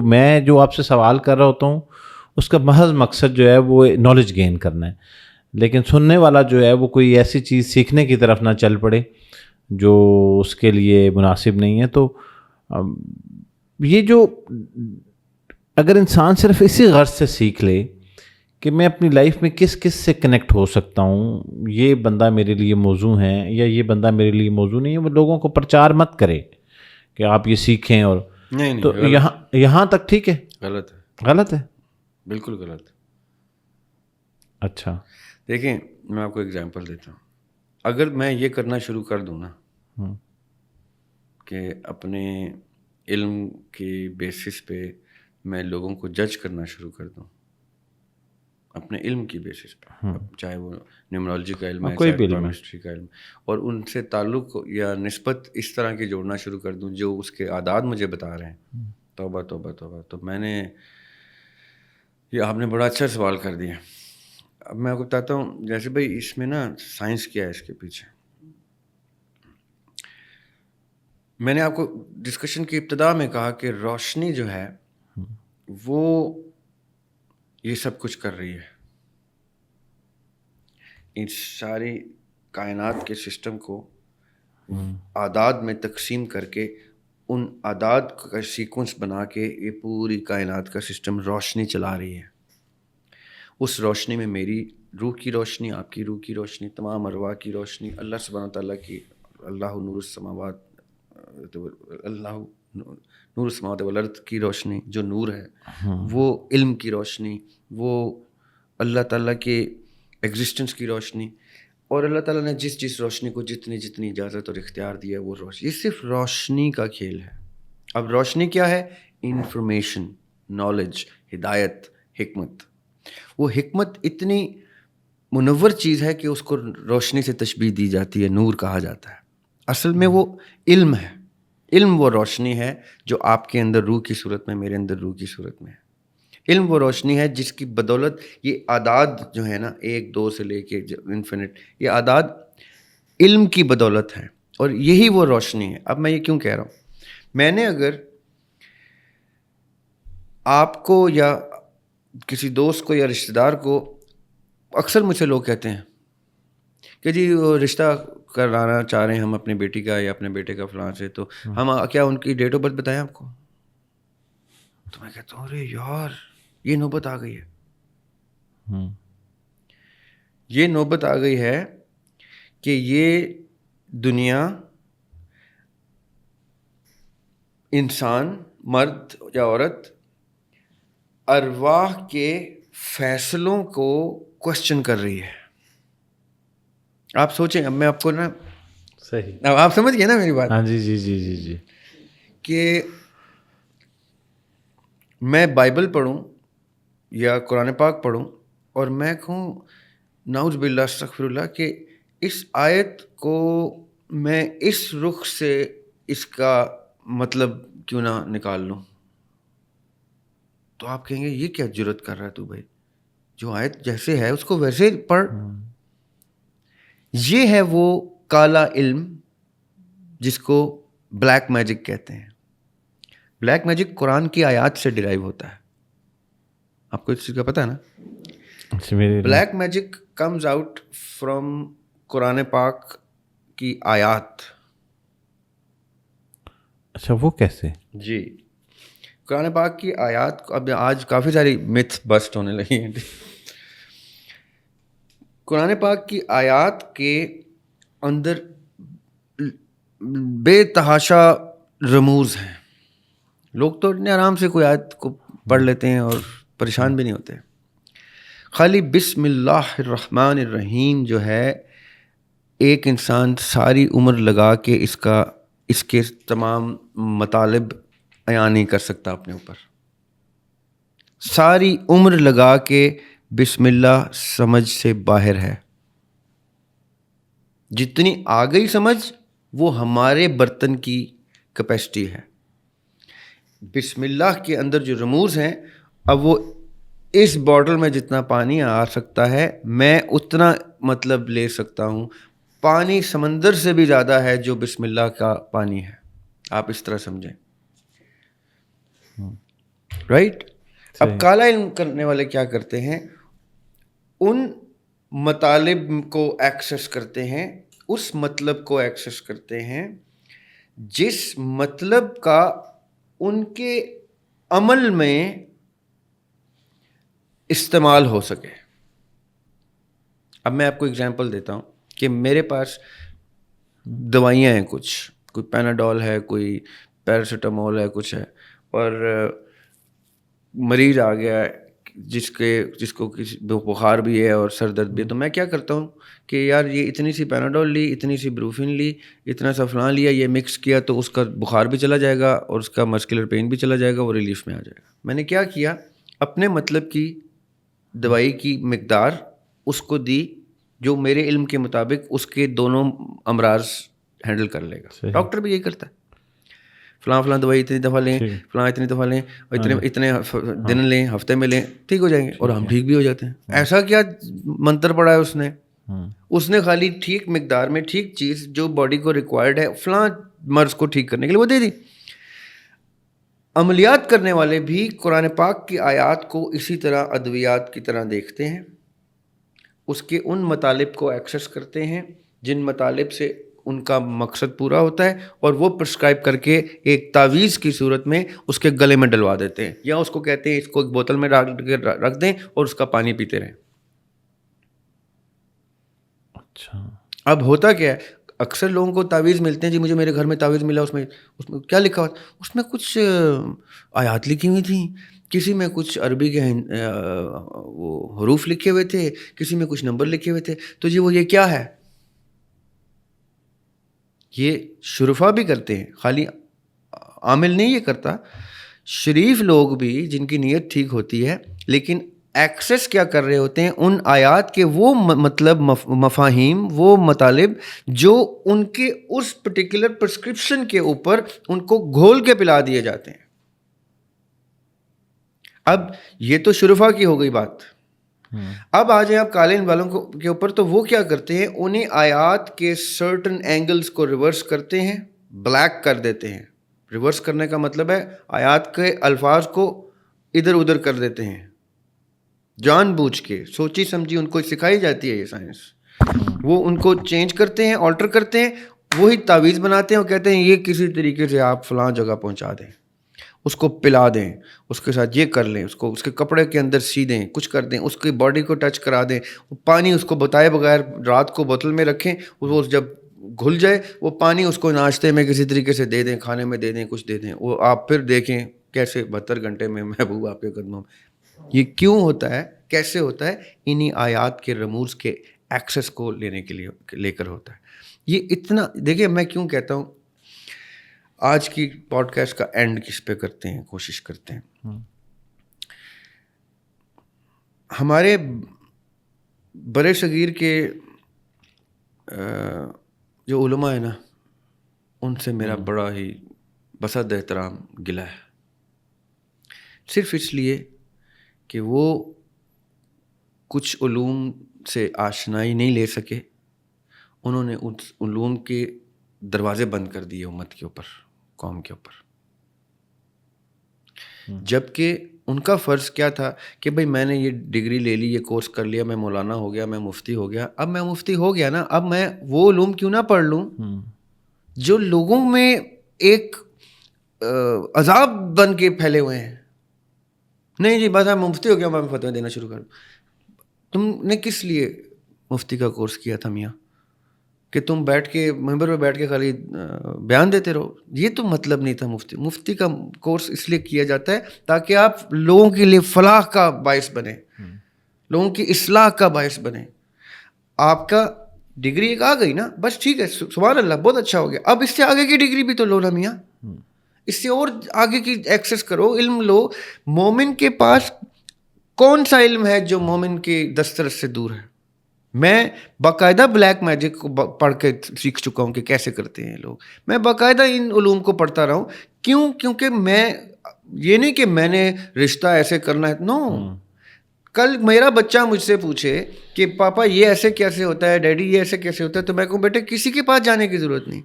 میں جو آپ سے سوال کر رہا ہوتا ہوں اس کا محض مقصد جو ہے وہ نالج گین کرنا ہے. لیکن سننے والا جو ہے وہ کوئی ایسی چیز سیکھنے کی طرف نہ چل پڑے جو اس کے لیے مناسب نہیں ہے. تو یہ جو اگر انسان صرف اسی غرض سے سیکھ لے کہ میں اپنی لائف میں کس کس سے کنیکٹ ہو سکتا ہوں, یہ بندہ میرے لیے موضوع ہے یا یہ بندہ میرے لیے موضوع نہیں ہے, وہ لوگوں کو پرچار مت کرے کہ آپ یہ سیکھیں. اور نہیں تو یہاں تک ٹھیک ہے, غلط ہے, غلط ہے, بالکل غلط. اچھا دیکھیں میں آپ کو ایگزامپل دیتا ہوں. اگر میں یہ کرنا شروع کر دوں نا کہ اپنے علم کی بیسس پہ میں لوگوں کو جج کرنا شروع کر دوں, اپنے علم کی بیسس پہ, چاہے وہ نیومرولوجی کا علم ہے, چاہے کیمسٹری کا علم, اور ان سے تعلق یا نسبت اس طرح کی جوڑنا شروع کر دوں جو اس کے اعداد مجھے بتا رہے ہیں. توبہ توبہ توبہ. تو میں نے یہ آپ نے بڑا اچھا سوال کر دیا. اب میں آپ کو بتاتا ہوں, جیسے بھائی اس میں نا سائنس کیا ہے اس کے پیچھے. میں نے آپ کو ڈسکشن کی ابتدا میں کہا کہ روشنی جو ہے وہ یہ سب کچھ کر رہی ہے. ان ساری کائنات کے سسٹم کو اعداد میں تقسیم کر کے ان اعداد کا سیکوینس بنا کے یہ پوری کائنات کا سسٹم روشنی چلا رہی ہے. اس روشنی میں میری روح کی روشنی, آپ کی روح کی روشنی, تمام ارواح کی روشنی, اللہ سبحانہ تعالیٰ کی, اللہ نور السماوات, اللہ نور السماوات والارض کی روشنی جو نور ہے, وہ علم کی روشنی, وہ اللہ تعالیٰ کے ایگزسٹنس کی روشنی, اور اللہ تعالیٰ نے جس روشنی کو جتنی اجازت اور اختیار دیا ہے وہ روشنی. یہ صرف روشنی کا کھیل ہے. اب روشنی کیا ہے؟ انفارمیشن, نالج, ہدایت, حکمت. وہ حکمت اتنی منور چیز ہے کہ اس کو روشنی سے تشبیہ دی جاتی ہے, نور کہا جاتا ہے. اصل میں وہ علم ہے. علم وہ روشنی ہے جو آپ کے اندر روح کی صورت میں, میرے اندر روح کی صورت میں ہے. علم وہ روشنی ہے جس کی بدولت یہ اعداد جو ہے نا 1 2 سے لے کے انفینٹ, یہ اعداد علم کی بدولت ہے, اور یہی وہ روشنی ہے. اب میں یہ کیوں کہہ رہا ہوں, میں نے اگر آپ کو یا کسی دوست کو یا رشتہ دار کو, اکثر مجھ سے لوگ کہتے ہیں کہ جی رشتہ کرانا چاہ رہے ہیں ہم اپنی بیٹی کا یا اپنے بیٹے کا فلاں سے, تو ہم کیا ان کی ڈیٹ آف برتھ بتائیں آپ کو؟ تو میں کہتا ہوں ارے یار یہ نوبت آ گئی ہے. یہ نوبت آ گئی ہے کہ یہ دنیا انسان, مرد یا عورت, ارواح کے فیصلوں کو کوشچن کر رہی ہے. آپ سوچیں, اب میں آپ کو نا صحیح, اب آپ سمجھ گئے نا میری بات؟ ہاں جی جی جی جی جی. کہ میں بائبل پڑھوں یا قرآن پاک پڑھوں اور میں کہوں نعوذ باللہ استغفر اللہ کہ اس آیت کو میں اس رخ سے اس کا مطلب کیوں نہ نکال لوں, تو آپ کہیں گے یہ کیا جرت کر رہا ہے تو بھائی, جو آیت جیسے ہے اس کو ویسے پڑھ. یہ ہے وہ کالا علم جس کو بلیک میجک کہتے ہیں. بلیک میجک قرآن کی آیات سے ڈرائیو ہوتا ہے. آپ کو اس چیز کا پتہ ہے نا؟ Black magic comes out from قرآن پاک کی آیات. اچھا, وہ کیسے؟ جی, قرآن پاک کی آیات کو, اب آج کافی ساری متھ بسٹ ہونے لگی ہیں. قرآن پاک کی آیات کے اندر بے تحاشا رموز ہیں. لوگ تو اتنے آرام سے کوئی آیت کو پڑھ لیتے ہیں اور پریشان بھی نہیں ہوتے. خالی بسم اللہ الرحمن الرحیم جو ہے, ایک انسان ساری عمر لگا کے اس کے تمام مطالب بیان نہیں کر سکتا اپنے اوپر. ساری عمر لگا کے بسم اللہ سمجھ سے باہر ہے. جتنی آ گئی سمجھ وہ ہمارے برتن کی کیپیسٹی ہے. بسم اللہ کے اندر جو رموز ہیں, اب وہ اس باٹل میں جتنا پانی آ سکتا ہے میں اتنا مطلب لے سکتا ہوں. پانی سمندر سے بھی زیادہ ہے جو بسم اللہ کا پانی ہے. آپ اس طرح سمجھیں, رائٹ؟ اب کالا علم کرنے والے کیا کرتے ہیں, ان مطالب کو ایکسیس کرتے ہیں, اس مطلب کو ایکسیس کرتے ہیں جس مطلب کا ان کے عمل میں استعمال ہو سکے. اب میں آپ کو اگزامپل دیتا ہوں کہ میرے پاس دوائیاں ہیں, کوئی پیناڈول ہے, کوئی پیراسیٹامول ہے, کچھ ہے, اور مریض آ گیا ہے جس کو بخار بھی ہے اور سر درد بھی ہے, تو میں کیا کرتا ہوں کہ یار یہ اتنی سی پیناڈول لی, اتنی سی بروفین لی, اتنا سا فلاں لیا, یہ مکس کیا تو اس کا بخار بھی چلا جائے گا اور اس کا مسکولر پین بھی چلا جائے گا, وہ ریلیف میں آ جائے گا. میں نے کیا کیا, اپنے مطلب کی دوائی کی مقدار اس کو دی جو میرے علم کے مطابق اس کے دونوں امراض ہینڈل کر لے گا. ڈاکٹر بھی یہی کرتا ہے, فلاں دوائی اتنی دفعہ لیں, فلاں اتنی دفعہ لیں, اتنے دن لیں, ہفتے میں لیں, ٹھیک ہو جائیں گے, اور ہم ٹھیک بھی ہو جاتے ہیں. ایسا کیا منتر پڑا ہے اس نے خالی ٹھیک مقدار میں ٹھیک چیز جو باڈی کو ریکوائرڈ ہے فلاں مرض کو ٹھیک کرنے کے لیے وہ دے دی. عملیات کرنے والے بھی قرآن پاک کی آیات کو اسی طرح ادویات کی طرح دیکھتے ہیں, اس کے ان مطالب کو ایکسیس کرتے ہیں جن مطالب سے ان کا مقصد پورا ہوتا ہے, اور وہ پرسکرائب کر کے ایک تعویذ کی صورت میں اس کے گلے میں ڈلوا دیتے ہیں, یا اس کو کہتے ہیں اس کو ایک بوتل میں رکھ دیں اور اس کا پانی پیتے رہیں. اچھا, اب ہوتا کیا ہے, اکثر لوگوں کو تعویذ ملتے ہیں, جی مجھے میرے گھر میں تعویذ ملا, اس میں کیا لکھا ہوا, اس میں کچھ آیات لکھی ہوئی تھیں, کسی میں کچھ عربی کے وہ حروف لکھے ہوئے تھے, کسی میں کچھ نمبر لکھے ہوئے تھے, تو جی وہ یہ کیا ہے. یہ شرفا بھی کرتے ہیں, خالی عامل نہیں یہ کرتا, شریف لوگ بھی جن کی نیت ٹھیک ہوتی ہے, لیکن ایکسیس کیا کر رہے ہوتے ہیں ان آیات کے وہ مطلب مفاہیم, وہ مطالب جو ان کے اس پرٹیکولر پرسکرپشن کے اوپر ان کو گھول کے پلا دیے جاتے ہیں. اب یہ تو شرفا کی ہو گئی بات. اب آ جائیں آپ قالین والوں کے اوپر, تو وہ کیا کرتے ہیں, انہیں آیات کے سرٹن اینگلز کو ریورس کرتے ہیں, بلیک کر دیتے ہیں. ریورس کرنے کا مطلب ہے آیات کے الفاظ کو ادھر ادھر کر دیتے ہیں, جان بوجھ کے, سوچی سمجھی, ان کو سکھائی جاتی ہے یہ سائنس. وہ ان کو چینج کرتے ہیں, آلٹر کرتے ہیں, وہی تعویذ بناتے ہیں اور کہتے ہیں یہ کسی طریقے سے آپ فلاں جگہ پہنچا دیں, اس کو پلا دیں, اس کے ساتھ یہ کر لیں, اس کو اس کے کپڑے کے اندر سی دیں, کچھ کر دیں, اس کی باڈی کو ٹچ کرا دیں, پانی اس کو بتائے بغیر رات کو بوتل میں رکھیں, وہ جب گھل جائے وہ پانی اس کو ناشتے میں کسی طریقے سے دے دیں, کھانے میں دے دیں, کچھ دے دیں, وہ آپ پھر دیکھیں کیسے 72 گھنٹے میں محبوب آپ کے قدموں میں. یہ کیوں ہوتا ہے, کیسے ہوتا ہے, انہی آیات کے رموز کے ایکسیس کو لینے کے لیے لے کر ہوتا ہے. یہ اتنا دیکھیں, میں کیوں کہتا ہوں آج کی پوڈ کاسٹ کا اینڈ کس پہ کرتے ہیں, کوشش کرتے ہیں. ہمارے برے صغیر کے جو علماء ہیں نا, ان سے میرا بڑا ہی بسد احترام گلا ہے, صرف اس لیے کہ وہ کچھ علوم سے آشنائی نہیں لے سکے, انہوں نے اس علوم کے دروازے بند کر دیے امت کے اوپر, قوم کے اوپر. جبکہ ان کا فرض کیا تھا کہ بھئی میں نے یہ ڈگری لے لی, یہ کورس کر لیا, میں مولانا ہو گیا, میں مفتی ہو گیا. اب میں مفتی ہو گیا نا, اب میں وہ علوم کیوں نہ پڑھ لوں جو لوگوں میں ایک عذاب بن کے پھیلے ہوئے ہیں. نہیں جی بس میں مفتی ہو گیا, میں فتوی دینا شروع کر دوں. تم نے کس لیے مفتی کا کورس کیا تھا میاں, کہ تم بیٹھ کے ممبر پہ بیٹھ کے خالی بیان دیتے رہو؟ یہ تو مطلب نہیں تھا. مفتی کا کورس اس لیے کیا جاتا ہے تاکہ آپ لوگوں کے لیے فلاح کا باعث بنے, لوگوں کی اصلاح کا باعث بنے. آپ کا ڈگری ایک آ گئی نا, بس ٹھیک ہے, سبحان اللہ, بہت اچھا ہو گیا. اب اس سے آگے کی ڈگری بھی تو لو نا میاں, اس سے اور آگے کی ایکسیس کرو, علم لو. مومن کے پاس کون سا علم ہے جو مومن کے دسترس سے دور ہے؟ میں باقاعدہ بلیک میجک کو پڑھ کے سیکھ چکا ہوں کہ کیسے کرتے ہیں لوگ. میں باقاعدہ ان علوم کو پڑھتا رہا ہوں. کیوں؟ کیونکہ میں یہ نہیں کہ میں نے رشتہ ایسے کرنا ہے, نو. کل میرا بچہ مجھ سے پوچھے کہ پاپا یہ ایسے کیسے ہوتا ہے, ڈیڈی یہ ایسے کیسے ہوتا ہے, تو میں کہوں بیٹے کسی کے پاس جانے کی ضرورت نہیں,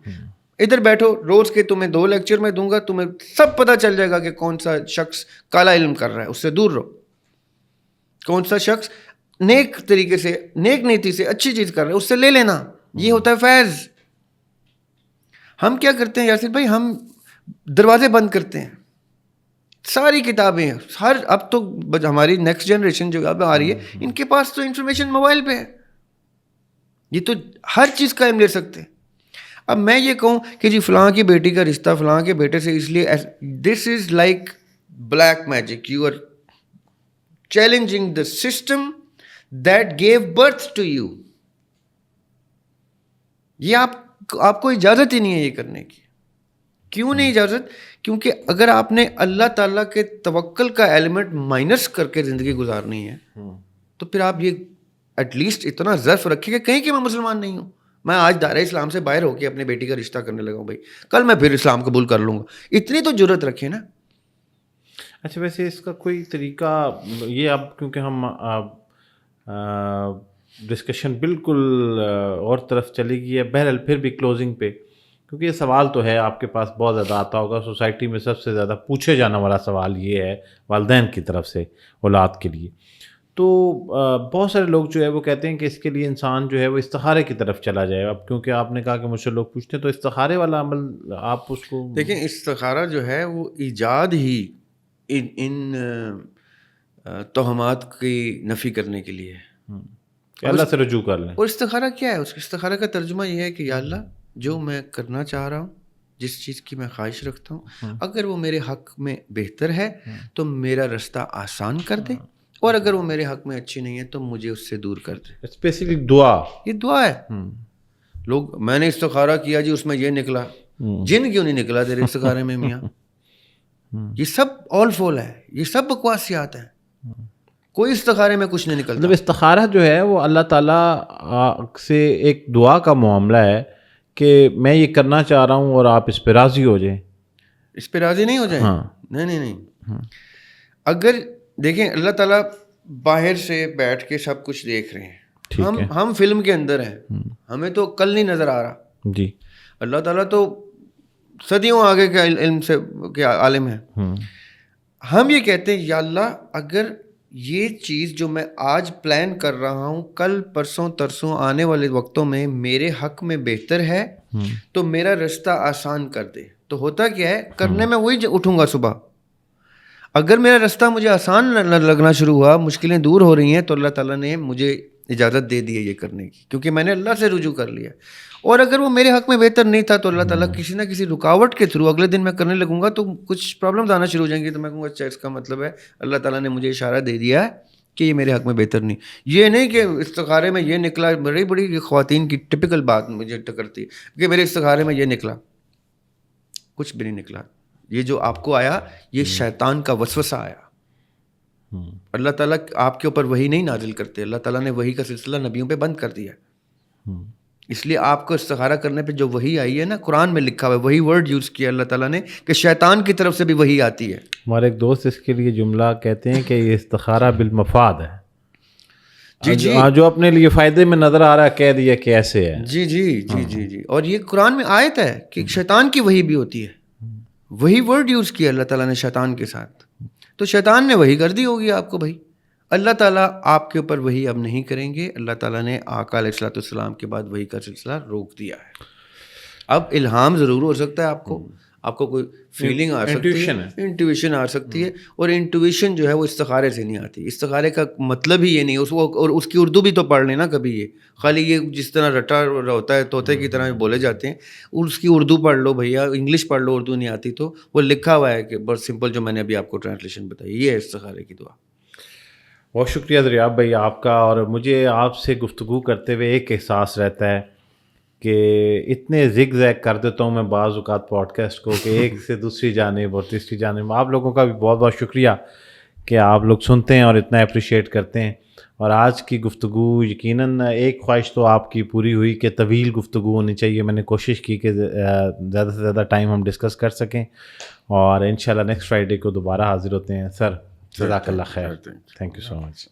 ادھر بیٹھو, روز کے تمہیں 2 لیکچر میں دوں گا, تمہیں سب پتہ چل جائے گا کہ کون سا شخص کالا علم کر رہا ہے, اس سے دور رہو. کون سا شخص نیک طریقے سے, نیک نیتی سے اچھی چیز کر رہے ہیں, اس سے لے لینا, یہ ہوتا ہے فیض. ہم کیا کرتے ہیں یاسر بھائی, ہم دروازے بند کرتے ہیں, ساری کتابیں ہر, اب تو ہماری نیکسٹ جنریشن جو اب آ رہی ہے, ان کے پاس تو انفارمیشن موبائل پہ ہے, یہ تو ہر چیز کا علم لے سکتے ہیں. اب میں یہ کہوں کہ جی فلاں کی بیٹی کا رشتہ فلاں کے بیٹے سے, اس لیے this is like black magic, you are challenging the system that give birth to you. یہ آپ کو اجازت ہی نہیں ہے یہ کرنے کی. کیوں نہیں اجازت؟ کیونکہ اگر آپ نے اللہ تعالیٰ کے توکل کا ایلیمنٹ مائنس کر کے زندگی گزارنی ہے تو پھر آپ یہ ایٹ لیسٹ اتنا ظرف رکھیں کہ کہیں کہ میں مسلمان نہیں ہوں, میں آج دائرہ اسلام سے باہر ہو کے اپنے بیٹی کا رشتہ کرنے لگا ہوں بھائی, کل میں پھر اسلام قبول کر لوں گا. اتنی تو جرت رکھیں نا. اچھا ویسے اس کا کوئی طریقہ یہ, اب کیونکہ ہم ڈسکشن بالکل اور طرف چلی گئی ہے, بہرحال پھر بھی کلوزنگ پہ, کیونکہ یہ سوال تو ہے آپ کے پاس بہت زیادہ آتا ہوگا, سوسائٹی میں سب سے زیادہ پوچھے جانے والا سوال یہ ہے والدین کی طرف سے اولاد کے لیے. تو بہت سارے لوگ جو ہے وہ کہتے ہیں کہ اس کے لیے انسان جو ہے وہ استخارے کی طرف چلا جائے. اب کیونکہ آپ نے کہا کہ مجھ سے لوگ پوچھتے ہیں, تو استخارے والا عمل آپ اس کو دیکھیں, استخارہ جو ہے وہ ایجاد ہی ان توہمات کی نفی کرنے کے لیے ہے کہ اللہ سے رجوع کر لیں. اور استخارہ کیا ہے؟ اس استخارہ کا ترجمہ یہ ہے کہ یا اللہ جو میں کرنا چاہ رہا ہوں, جس چیز کی میں خواہش رکھتا ہوں, اگر وہ میرے حق میں بہتر ہے تو میرا رستہ آسان کر دے, اور اگر وہ میرے حق میں اچھی نہیں ہے تو مجھے اس سے دور کر دے. اسپیسیفک دعا, یہ دعا ہے. لوگ میں نے استخارہ کیا جی اس میں یہ نکلا, جن کیوں نہیں نکلا تیرے استخارے میں میاں؟ یہ سب آل فول ہے, یہ سب بکواسیات ہیں, کوئی استخارے میں کچھ نہیں نکلتا. مطلب استخارہ جو ہے وہ اللہ تعالیٰ سے ایک دعا کا معاملہ ہے کہ میں یہ کرنا چاہ رہا ہوں اور آپ اس پہ راضی ہو جائیں. اس پہ راضی نہیں ہو جائیں؟ نہیں. اگر دیکھیں اللہ تعالیٰ باہر سے بیٹھ کے سب کچھ دیکھ رہے ہیں, ہم فلم کے اندر ہیں, ہمیں تو کل نہیں نظر آ رہا جی. اللہ تعالیٰ تو صدیوں آگے کے علم سے کے عالم ہے. ہم یہ کہتے ہیں یا اللہ اگر یہ چیز جو میں آج پلان کر رہا ہوں کل پرسوں ترسوں آنے والے وقتوں میں میرے حق میں بہتر ہے تو میرا رستہ آسان کر دے. تو ہوتا کیا ہے, کرنے میں وہی اٹھوں گا صبح. اگر میرا رستہ مجھے آسان لگنا شروع ہوا, مشکلیں دور ہو رہی ہیں, تو اللہ تعالیٰ نے مجھے اجازت دے دی ہے یہ کرنے کی, کیونکہ میں نے اللہ سے رجوع کر لیا. اور اگر وہ میرے حق میں بہتر نہیں تھا تو اللہ تعالیٰ کسی نہ کسی رکاوٹ کے تھرو اگلے دن میں کرنے لگوں گا تو کچھ پرابلمز آنا شروع ہو جائیں گی, تو میں کہوں گا اچھا اس کا مطلب ہے اللہ تعالیٰ نے مجھے اشارہ دے دیا ہے کہ یہ میرے حق میں بہتر نہیں. یہ نہیں کہ استخارے میں یہ نکلا, بڑی خواتین کی ٹپیکل بات مجھے ٹکرتی ہے کہ میرے استخارے میں یہ نکلا, کچھ بھی نہیں نکلا. یہ جو آپ کو آیا یہ شیطان کا وسوسہ آیا. اللہ تعالیٰ آپ کے اوپر وحی نہیں نازل کرتے, اللہ تعالیٰ نے وحی کا سلسلہ نبیوں پہ بند کر دیا. اس لیے آپ کو استخارہ کرنے پہ جو وحی آئی ہے نا, قرآن میں لکھا ہوا ہے, وہی ورڈ یوز کیا اللہ تعالیٰ نے کہ شیطان کی طرف سے بھی وحی آتی ہے. ہمارے ایک دوست اس کے لیے جملہ کہتے ہیں کہ یہ استخارہ بالمفاد ہے. جی جو اپنے لیے فائدے میں نظر آ رہا ہے کہہ دیا کہ ایسے ہے. جی. اور یہ قرآن میں آیت ہے کہ شیطان کی وحی بھی ہوتی ہے. وہی ورڈ یوز کیا اللہ تعالیٰ نے شیطان کے ساتھ, تو شیطان نے وہی کر دی ہوگی آپ کو. بھائی اللہ تعالیٰ آپ کے اوپر وہی اب نہیں کریں گے. اللہ تعالیٰ نے آقا علیہ الصلوۃ والسلام کے بعد وہی کا سلسلہ روک دیا ہے. اب الہام ضرور ہو سکتا ہے آپ کو کوئی فیلنگ آ سکتی ہے, انٹویشن آ سکتی ہے, اور انٹویشن جو ہے وہ استخارے سے نہیں آتی. استخارے کا مطلب ہی یہ نہیں اس کو, اور اس کی اردو بھی تو پڑھ لینا کبھی. یہ خالی یہ جس طرح رٹا ہوتا ہے طوطے کی طرح بولے جاتے ہیں, اس کی اردو پڑھ لو بھیا, انگلش پڑھ لو, اردو نہیں آتی تو وہ لکھا ہوا ہے کہ بہت سمپل, جو میں نے ابھی آپ کو ٹرانسلیشن بتائی, یہ ہے استخارے کی دعا. بہت شکریہ دریاب بھائی آپ کا. اور مجھے آپ سے گفتگو کرتے ہوئے ایک احساس رہتا ہے کہ اتنے زگ زیگ کر دیتا ہوں میں بعض اوقات پوڈ کاسٹ کو کہ ایک سے دوسری جانب اور تیسری جانب. آپ لوگوں کا بھی بہت بہت شکریہ کہ آپ لوگ سنتے ہیں اور اتنا اپریشیٹ کرتے ہیں. اور آج کی گفتگو یقیناً ایک خواہش تو آپ کی پوری ہوئی کہ طویل گفتگو ہونی چاہیے. میں نے کوشش کی کہ زیادہ سے زیادہ ٹائم ہم ڈسکس کر سکیں, اور انشاءاللہ نیکسٹ فرائیڈے کو دوبارہ حاضر ہوتے ہیں. سر جزاک اللہ خیر. Thank you so much.